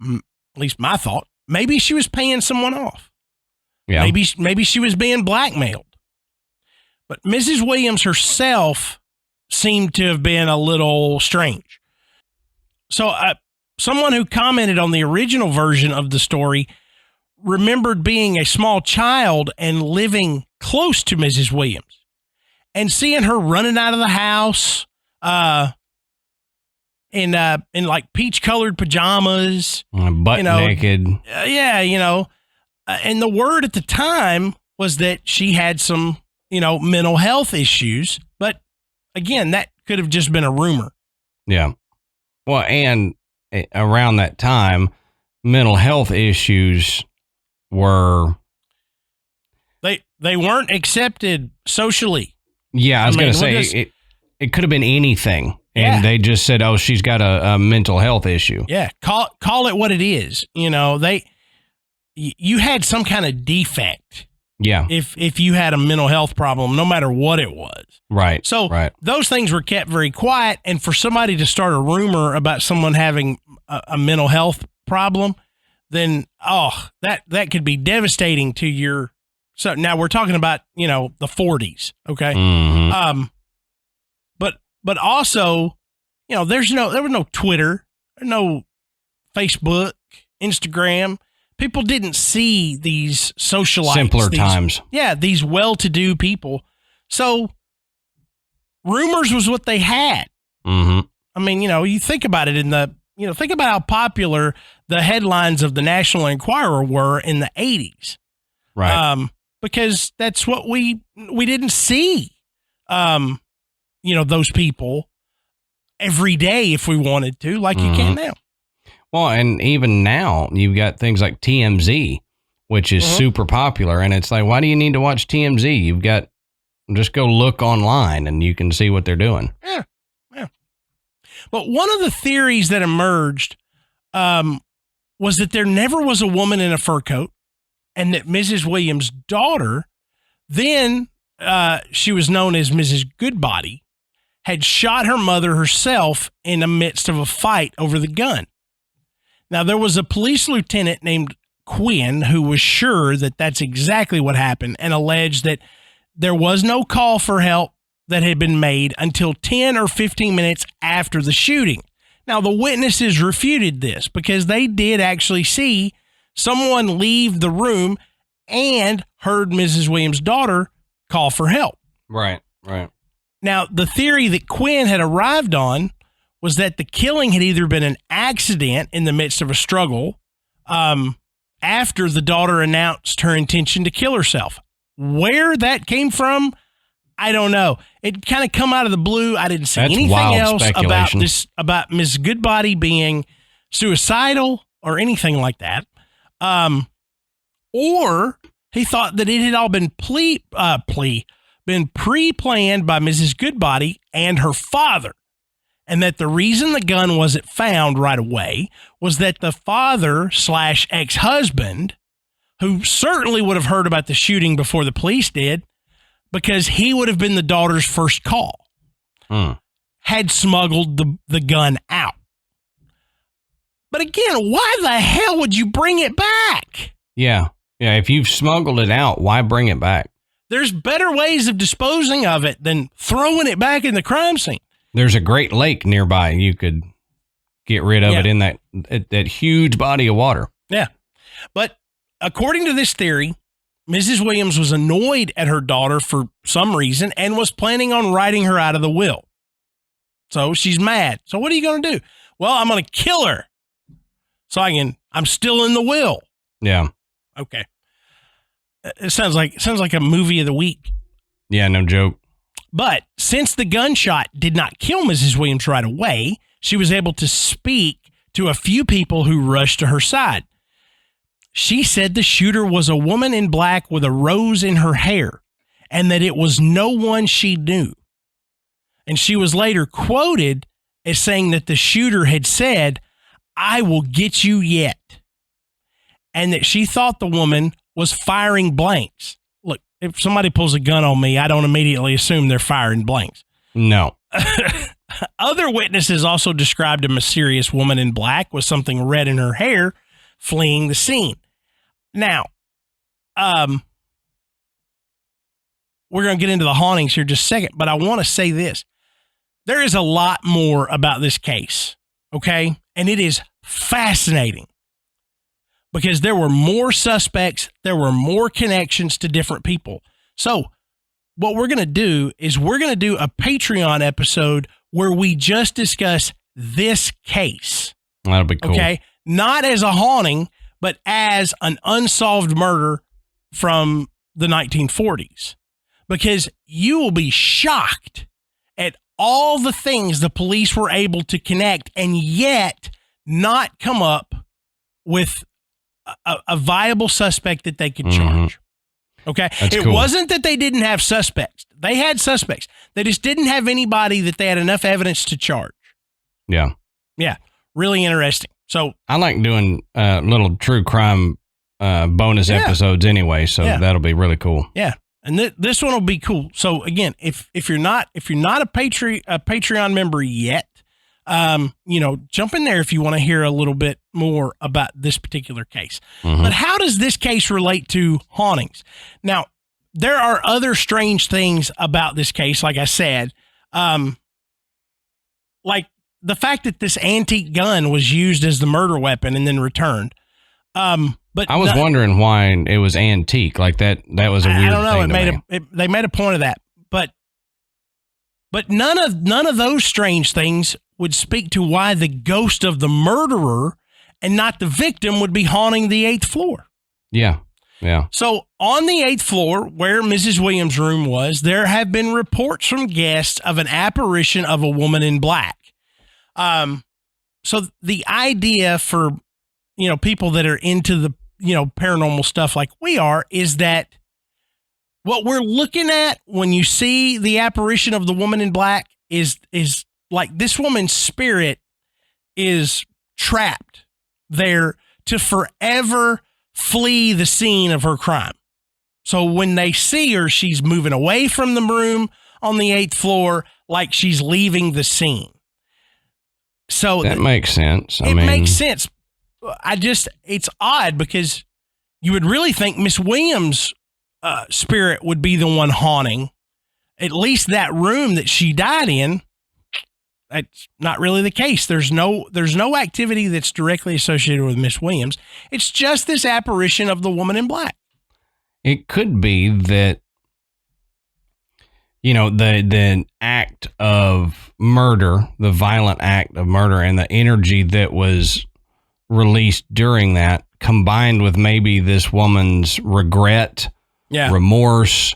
at least my thought, maybe she was paying someone off. Yeah. Maybe she was being blackmailed. But Mrs. Williams herself seemed to have been a little strange. So someone who commented on the original version of the story remembered being a small child and living close to Mrs. Williams and seeing her running out of the house in like peach colored pajamas, butt naked. And the word at the time was that she had some, mental health issues. But again, that could have just been a rumor. Yeah. Well, and around that time, mental health issues were... They weren't accepted socially. Yeah, I was going to say, it could have been anything. And they just said, oh, she's got a mental health issue. Yeah, call it what it is. You had some kind of defect. Yeah. If you had a mental health problem, no matter what it was. Right. So those things were kept very quiet. And for somebody to start a rumor about someone having a mental health problem, then, that could be devastating to your... So now we're talking about, the 40s. Okay. Mm-hmm. but also, you know, there was no Twitter, no Facebook, Instagram. People didn't see these socialites. Simpler times. Yeah, these well-to-do people. So rumors was what they had. Mm-hmm. I mean, you know, you think about it think about how popular the headlines of the National Enquirer were in the 80s. Right. Because that's what we didn't see, those people every day if we wanted to, like you can now. Well, and even now you've got things like TMZ, which is super popular. And it's like, why do you need to watch TMZ? Just go look online and you can see what they're doing. Yeah. But one of the theories that emerged was that there never was a woman in a fur coat, and that Mrs. Williams' daughter, then she was known as Mrs. Goodbody, had shot her mother herself in the midst of a fight over the gun. Now, there was a police lieutenant named Quinn who was sure that that's exactly what happened and alleged that there was no call for help that had been made until 10 or 15 minutes after the shooting. Now, the witnesses refuted this because they did actually see someone leave the room and heard Mrs. Williams' daughter call for help. Right. Now, the theory that Quinn had arrived on was that the killing had either been an accident in the midst of a struggle after the daughter announced her intention to kill herself. Where that came from, I don't know. It kind of come out of the blue. I didn't see anything else about Miss Goodbody being suicidal or anything like that. Or he thought that it had all been pre-planned by Mrs. Goodbody and her father, and that the reason the gun wasn't found right away was that the father/ex-husband, who certainly would have heard about the shooting before the police did, because he would have been the daughter's first call, had smuggled the gun out. But again, why the hell would you bring it back? Yeah. If you've smuggled it out, why bring it back? There's better ways of disposing of it than throwing it back in the crime scene. There's a great lake nearby. You could get rid of it in that huge body of water. Yeah. But according to this theory, Mrs. Williams was annoyed at her daughter for some reason and was planning on writing her out of the will. So she's mad. So what are you going to do? Well, I'm going to kill her. So I'm still in the will. Yeah. Okay. It sounds like a movie of the week. Yeah, no joke. But since the gunshot did not kill Mrs. Williams right away, she was able to speak to a few people who rushed to her side. She said the shooter was a woman in black with a rose in her hair and that it was no one she knew. And she was later quoted as saying that the shooter had said, "I will get you yet." And that she thought the woman was firing blanks. Look, if somebody pulls a gun on me, I don't immediately assume they're firing blanks. No. Other witnesses also described a mysterious woman in black with something red in her hair fleeing the scene. Now, we're going to get into the hauntings here in just a second, but I want to say this. There is a lot more about this case, okay? And it is fascinating because there were more suspects, there were more connections to different people. So what we're going to do is we're going to do a Patreon episode where we just discuss this case. That'll be cool. Okay? Not as a haunting, but as an unsolved murder from the 1940s. Because you will be shocked at all the things the police were able to connect and yet not come up with a viable suspect that they could charge. Okay? That's it cool. wasn't that they didn't have suspects. They had suspects. They just didn't have anybody that they had enough evidence to charge. Yeah. Yeah. Really interesting. So I like doing little true crime bonus episodes anyway, so that'll be really cool. Yeah. And this one will be cool. So again, if you're not a Patreon member yet, jump in there if you want to hear a little bit more about this particular case. But how does this case relate to hauntings? Now, there are other strange things about this case. Like I said, like the fact that this antique gun was used as the murder weapon and then returned. But I was wondering why it was antique. Like that was a weird thing. I don't know. They made a point of that, but none of those strange things would speak to why the ghost of the murderer and not the victim would be haunting the 8th floor. Yeah. Yeah. So on the 8th floor, where Mrs. Williams' room was, there have been reports from guests of an apparition of a woman in black. So the idea for, people that are into the, paranormal stuff like we are, is that what we're looking at when you see the apparition of the woman in black is like this woman's spirit is trapped there to forever flee the scene of her crime. So when they see her, she's moving away from the room on the 8th floor, like she's leaving the scene. So that makes sense. It makes sense. It's odd because you would really think Miss Williams' spirit would be the one haunting at least that room that she died in. That's not really the case. There's no activity that's directly associated with Miss Williams. It's just this apparition of the woman in black. It could be that, the act of murder, the violent act of murder, and the energy that was released during that, combined with maybe this woman's regret, remorse,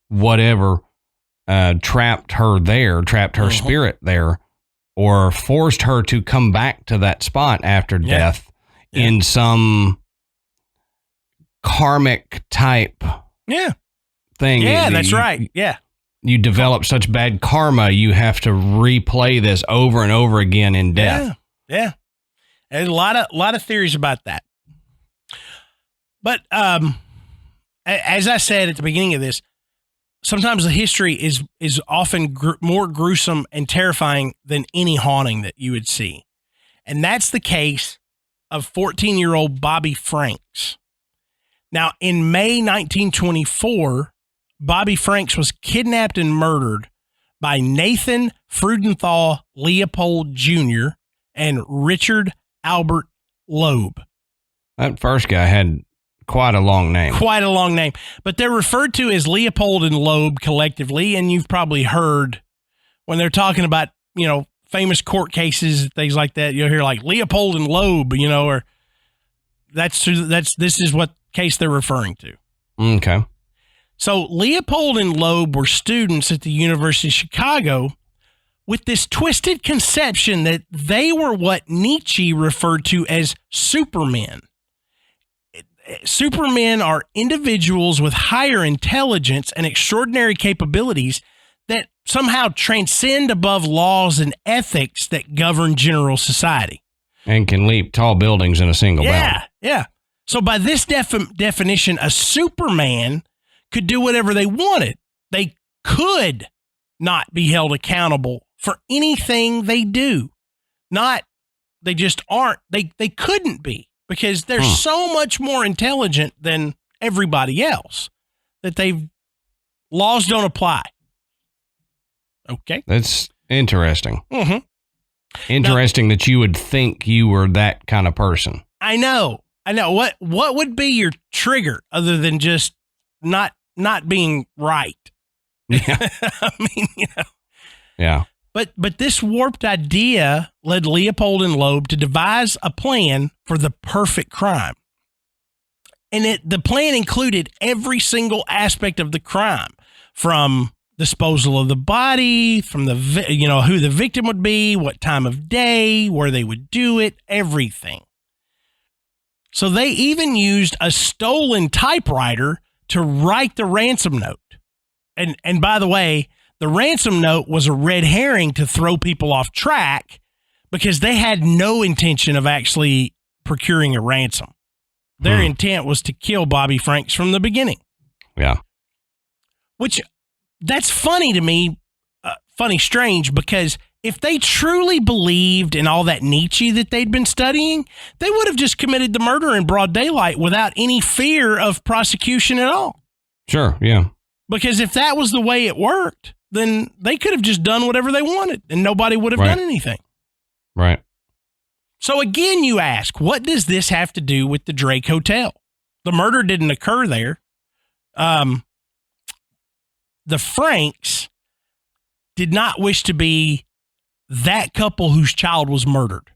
whatever, trapped her spirit there, or forced her to come back to that spot after death in some karmic type thing. Yeah, that's right. Yeah. You develop such bad karma, you have to replay this over and over again in death. Yeah. There's a lot of theories about that. But as I said at the beginning of this, sometimes the history is often more gruesome and terrifying than any haunting that you would see. And that's the case of 14-year-old Bobby Franks. Now, in May 1924, Bobby Franks was kidnapped and murdered by Nathan Freudenthal Leopold Jr. and Richard Albert Loeb. That first guy had quite a long name. But they're referred to as Leopold and Loeb collectively, and you've probably heard when they're talking about, famous court cases, things like that, you'll hear like Leopold and Loeb, or this is what case they're referring to. Okay. So Leopold and Loeb were students at the University of Chicago with this twisted conception that they were what Nietzsche referred to as supermen. Supermen are individuals with higher intelligence and extraordinary capabilities that somehow transcend above laws and ethics that govern general society. And can leap tall buildings in a single bound. Yeah. So by this definition, a Superman could do whatever they wanted. They could not be held accountable for anything they do. They just aren't. They couldn't be, because they're so much more intelligent than everybody else that laws don't apply. Okay. That's interesting. Mm-hmm. Interesting that you would think you were that kind of person. I know. What would be your trigger other than just not being right? Yeah. Yeah. But this warped idea led Leopold and Loeb to devise a plan for the perfect crime. And the plan included every single aspect of the crime, from disposal of the body, from who the victim would be, what time of day, where they would do it, everything. So they even used a stolen typewriter to write the ransom note. And by the way, the ransom note was a red herring to throw people off track, because they had no intention of actually procuring a ransom. Their intent was to kill Bobby Franks from the beginning. Yeah. Which, that's funny to me, strange, because if they truly believed in all that Nietzsche that they'd been studying, they would have just committed the murder in broad daylight without any fear of prosecution at all. Sure, yeah. Because if that was the way it worked, then they could have just done whatever they wanted and nobody would have done anything. Right. So again, you ask, what does this have to do with the Drake Hotel? The murder didn't occur there. The Franks did not wish to be that couple whose child was murdered,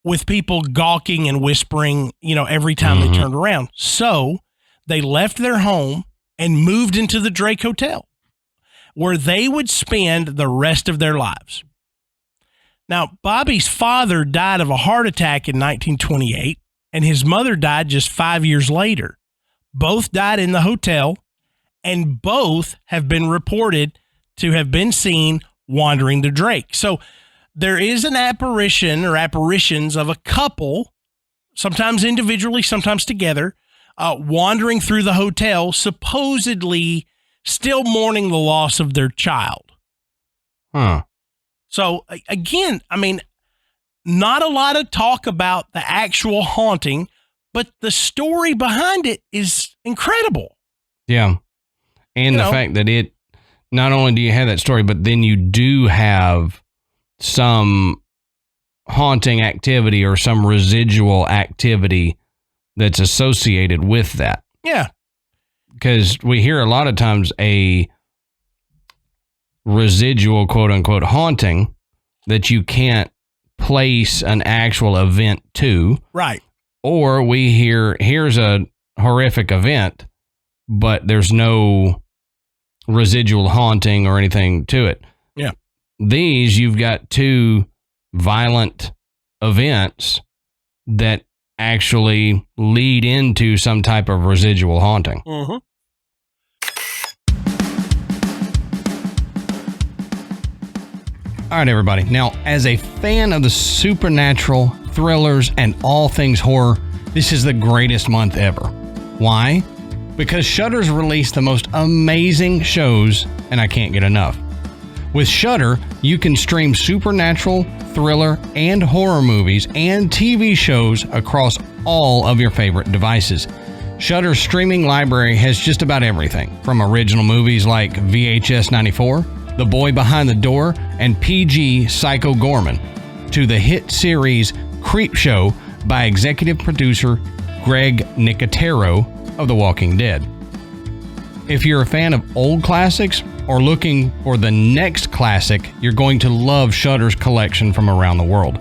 with people gawking and whispering, every time they turned around. So they left their home and moved into the Drake Hotel, where they would spend the rest of their lives. Now, Bobby's father died of a heart attack in 1928, and his mother died just 5 years later. Both died in the hotel, and both have been reported to have been seen wandering the Drake. So there is an apparition or apparitions of a couple, sometimes individually, sometimes together, wandering through the hotel, supposedly still mourning the loss of their child. Huh. So again, not a lot of talk about the actual haunting, but the story behind it is incredible. Yeah. And the fact that not only do you have that story, but then you do have some haunting activity or some residual activity that's associated with that. Yeah. Because we hear a lot of times a residual, quote unquote, haunting that you can't place an actual event to. Right. Or we hear, here's a horrific event, but there's no residual haunting or anything to it. Yeah. These, you've got two violent events that actually lead into some type of residual haunting. Mm-hmm. All right, everybody. Now, as a fan of the supernatural, thrillers, and all things horror, this is the greatest month ever. Why? Because Shudder's released the most amazing shows, and I can't get enough. With Shudder, you can stream supernatural, thriller, and horror movies and TV shows across all of your favorite devices. Shudder's streaming library has just about everything, from original movies like VHS 94, The Boy Behind the Door, and PG Psycho Gorman, to the hit series Creepshow by executive producer Greg Nicotero of The Walking Dead. If you're a fan of old classics or looking for the next classic, you're going to love Shudder's collection from around the world.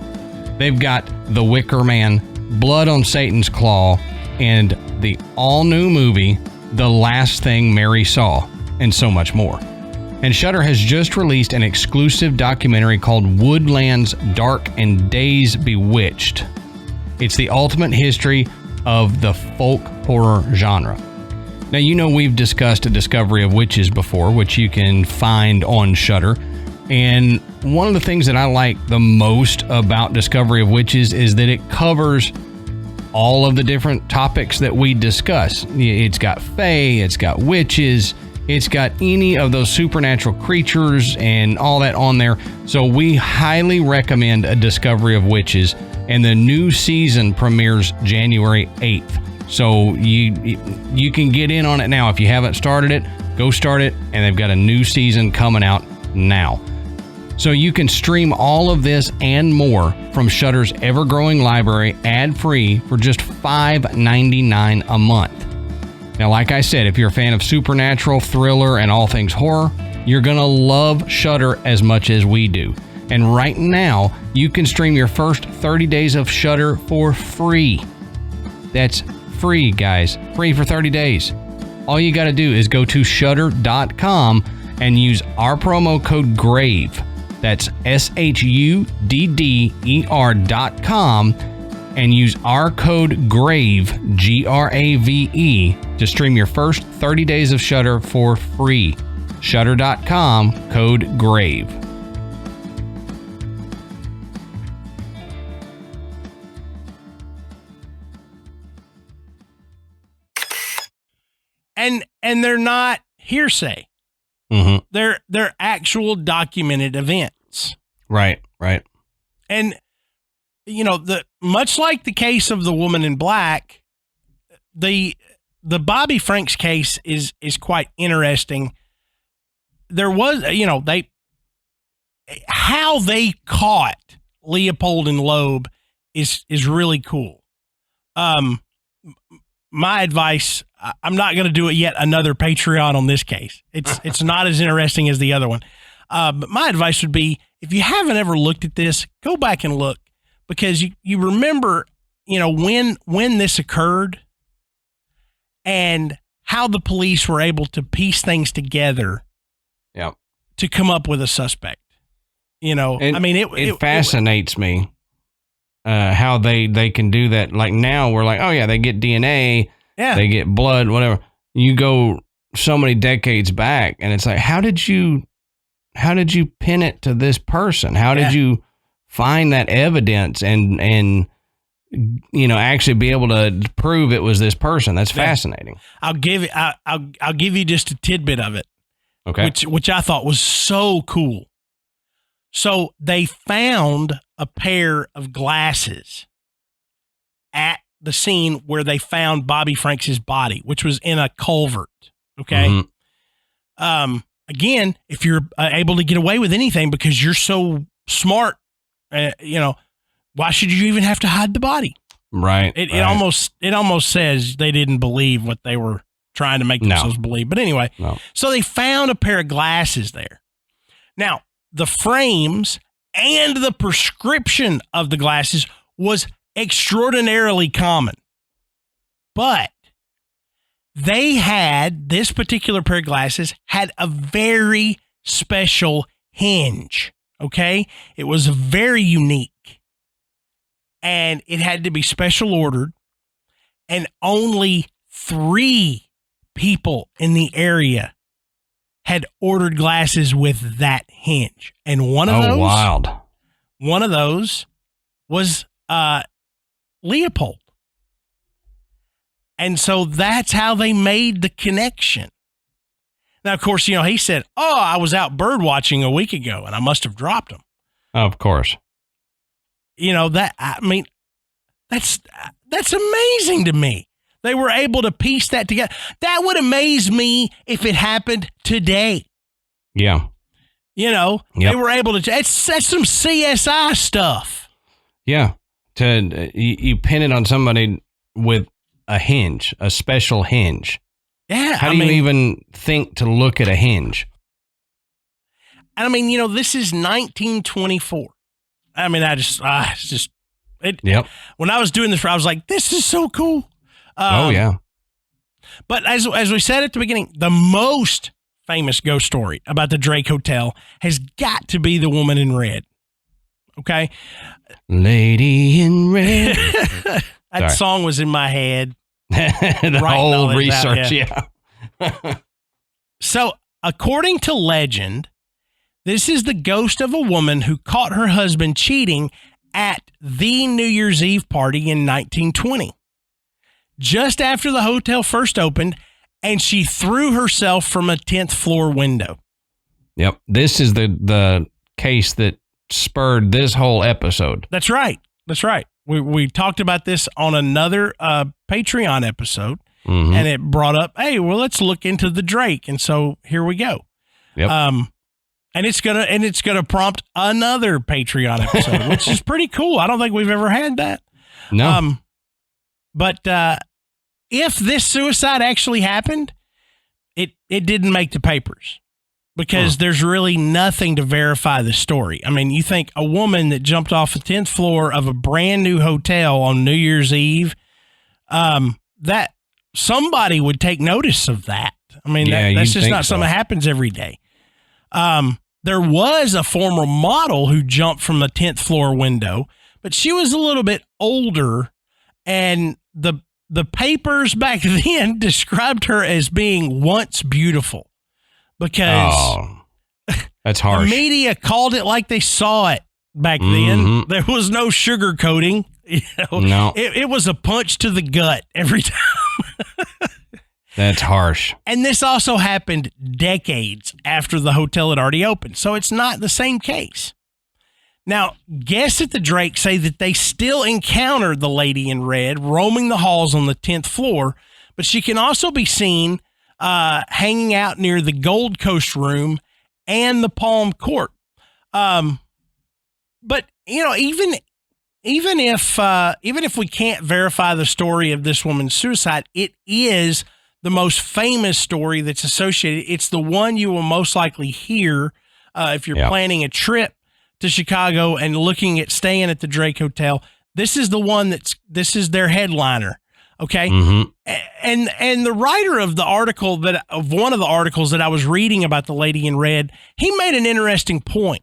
They've got The Wicker Man, Blood on Satan's Claw, and the all-new movie The Last Thing Mary Saw, and so much more. And Shudder has just released an exclusive documentary called Woodlands Dark and Days Bewitched. It's the ultimate history of the folk horror genre. Now, we've discussed A Discovery of Witches before, which you can find on Shudder. And one of the things that I like the most about Discovery of Witches is that it covers all of the different topics that we discuss. It's got fae, it's got witches, it's got any of those supernatural creatures and all that on there. So we highly recommend A Discovery of Witches, and the new season premieres January 8th. So you can get in on it now. If you haven't started it, go start it, and they've got a new season coming out now. So you can stream all of this and more from Shudder's ever-growing library ad-free for just $5.99 a month. Now, like I said, if you're a fan of supernatural, thriller, and all things horror, you're going to love Shudder as much as we do. And right now, you can stream your first 30 days of Shudder for free. That's free, guys. Free for 30 days. All you got to do is go to shudder.com and use our promo code GRAVE. That's SHUDDER.com, and use our code GRAVE, GRAVE, to stream your first 30 days of Shudder for free. Shudder.com, code GRAVE. And they're not hearsay. Mm-hmm. They're actual documented events. Right. And much like the case of the woman in black, the Bobby Franks case is quite interesting. there was, how they caught Leopold and Loeb is really cool. My advice, I'm not going to do it yet another Patreon on this case. It's not as interesting as the other one. But my advice would be, if you haven't ever looked at this, go back and look, because you remember, when this occurred and how the police were able to piece things together to come up with a suspect. It fascinates me how they can do that. Like now we're like, oh yeah, they get DNA, they get blood, whatever. You go so many decades back and it's like, how did you pin it to this person? How did you find that evidence and actually be able to prove it was this person? That's fascinating. I'll give you just a tidbit of it. Okay. Which I thought was so cool. So they found a pair of glasses at the scene where they found Bobby Franks' body, which was in a culvert. Okay. Mm-hmm. Again, if you're able to get away with anything because you're so smart, why should you even have to hide the body? Right. It almost says they didn't believe what they were trying to make themselves believe. But anyway, so they found a pair of glasses there. Now, the frames and the prescription of the glasses was extraordinarily common. But this particular pair of glasses had a very special hinge. Okay. It was very unique and it had to be special ordered, and only 3 people in the area had ordered glasses with that hinge. And one of those was Leopold. And so that's how they made the connection. Now, of course, he said, I was out bird watching a week ago and I must have dropped them. Of course. That's amazing to me. They were able to piece that together. That would amaze me if it happened today. Yeah. They were able to, that's some CSI stuff. Yeah. You pin it on somebody with a hinge, a special hinge. Yeah. How do you even think to look at a hinge? And this is 1924. When I was doing this, I was like, this is so cool. But as we said at the beginning, the most famous ghost story about the Drake Hotel has got to be the woman in red. Okay. Lady in red. That song was in my head. The whole research. Yeah. So according to legend, this is the ghost of a woman who caught her husband cheating at the New Year's Eve party in 1920. Just after the hotel first opened, and she threw herself from a 10th floor window. Yep. This is the case that spurred this whole episode. That's right. We talked about this on another Patreon episode, and it brought up, hey, well, let's look into the Drake. And so here we go. Yep. And it's gonna prompt another Patreon episode, which is pretty cool. I don't think we've ever had that. No. But if this suicide actually happened, it didn't make the papers because there's really nothing to verify the story. You think a woman that jumped off the 10th floor of a brand new hotel on New Year's Eve, that somebody would take notice of that. That's just not something that happens every day. There was a former model who jumped from the 10th floor window, but she was a little bit older, and the papers back then described her as being once beautiful because that's harsh. The media called it like they saw it back then. There was no sugarcoating. No. It was a punch to the gut every time. That's harsh. And this also happened decades after the hotel had already opened, so it's not the same case. Now, guests at the Drake say that they still encounter the lady in red roaming the halls on the 10th floor, but she can also be seen hanging out near the Gold Coast room and the Palm Court. But even if we can't verify the story of this woman's suicide, it is the most famous story that's associated. It's the one you will most likely hear if you're planning a trip to Chicago and looking at staying at the Drake Hotel. This is the one this is their headliner. Okay. Mm-hmm. And the writer of one of the articles that I was reading about the lady in red, he made an interesting point.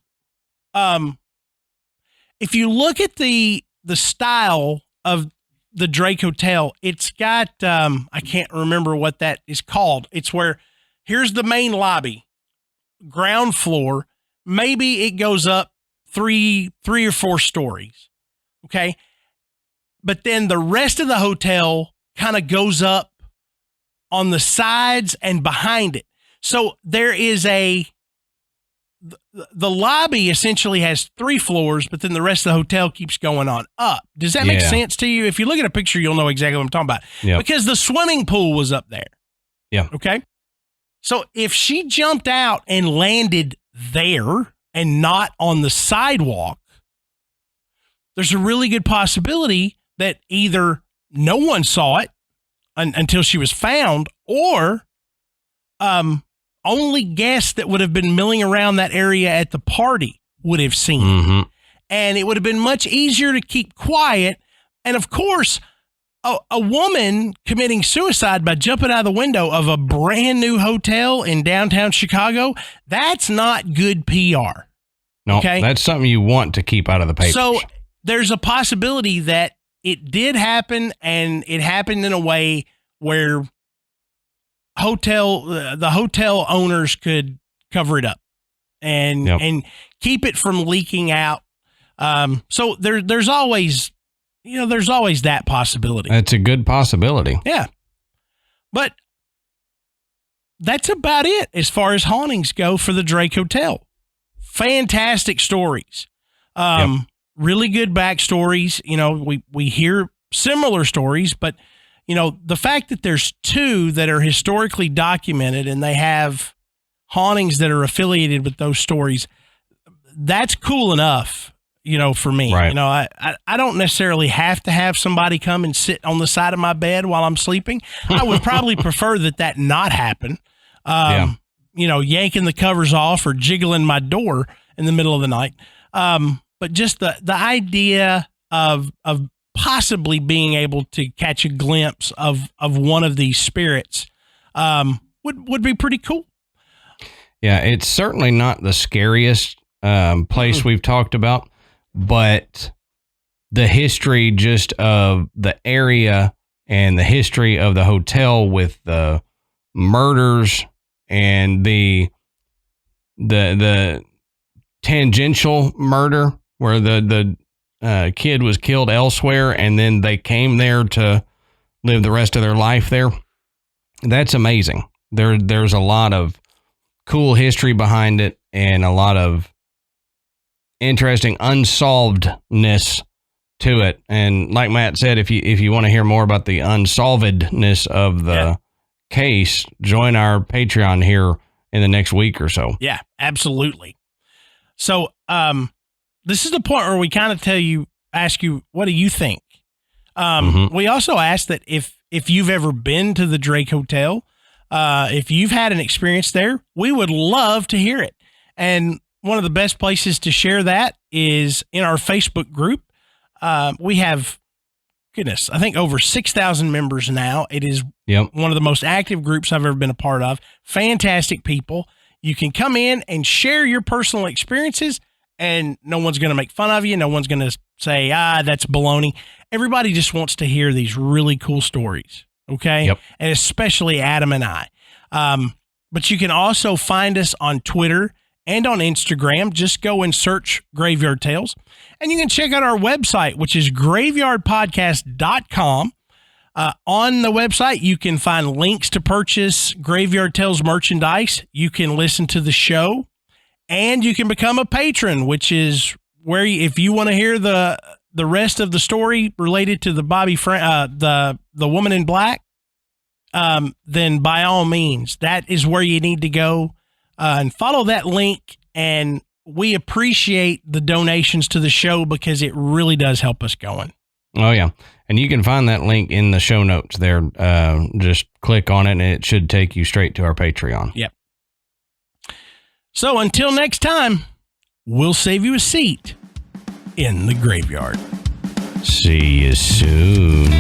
If you look at the style of the Drake Hotel, it's got, I can't remember what that is called. It's where here's the main lobby, ground floor. Maybe it goes up three or four stories. Okay. But then the rest of the hotel kind of goes up on the sides and behind it. So there is the lobby essentially has 3 floors, but then the rest of the hotel keeps going on up. Does that make sense to you? If you look at a picture, you'll know exactly what I'm talking about. Yep. Because the swimming pool was up there. Yeah. Okay. So if she jumped out and landed there and not on the sidewalk, there's a really good possibility that either no one saw it until she was found, or only guests that would have been milling around that area at the party would have seen it. And it would have been much easier to keep quiet. And of course, a woman committing suicide by jumping out of the window of a brand new hotel in downtown Chicago, that's not good PR. No, that's something you want to keep out of the papers. So there's a possibility that it did happen, and it happened in a way where the hotel owners could cover it up and keep it from leaking out. So there's always that possibility. It's a good possibility. Yeah. But that's about it as far as hauntings go for the Drake Hotel. Fantastic stories. Really good backstories. We hear similar stories, but the fact that there's 2 that are historically documented and they have hauntings that are affiliated with those stories, that's cool enough, for me. Right. I don't necessarily have to have somebody come and sit on the side of my bed while I'm sleeping. I would probably prefer that not happen. Yanking the covers off or jiggling my door in the middle of the night. But just the idea of possibly being able to catch a glimpse of one of these spirits would be pretty cool. Yeah, it's certainly not the scariest place we've talked about, but the history just of the area and the history of the hotel with the murders and the tangential murder where the kid was killed elsewhere and then they came there to live the rest of their life there. That's amazing. There's a lot of cool history behind it and a lot of interesting unsolvedness to it. And like Matt said, if you want to hear more about the unsolvedness of the case, join our Patreon here in the next week or so. Yeah, absolutely. So, this is the point where we kind of ask you, what do you think? We also ask that if you've ever been to the Drake Hotel, if you've had an experience there, we would love to hear it. And one of the best places to share that is in our Facebook group. We have, I think over 6,000 members now. It is one of the most active groups I've ever been a part of. Fantastic people. You can come in and share your personal experiences, and no one's going to make fun of you. No one's going to say, that's baloney. Everybody just wants to hear these really cool stories. Okay. Yep. And especially Adam and I. But you can also find us on Twitter and on Instagram. Just go and search Graveyard Tales, and you can check out our website, which is graveyardpodcast.com. On the website, you can find links to purchase Graveyard Tales merchandise. You can listen to the show, and you can become a patron, which is where if you want to hear the rest of the story related to the the woman in black, then by all means, that is where you need to go. and follow that link. And we appreciate the donations to the show because it really does help us going. Oh, yeah. And you can find that link in the show notes there. Just click on it and it should take you straight to our Patreon. Yep. So until next time, we'll save you a seat in the graveyard. See you soon.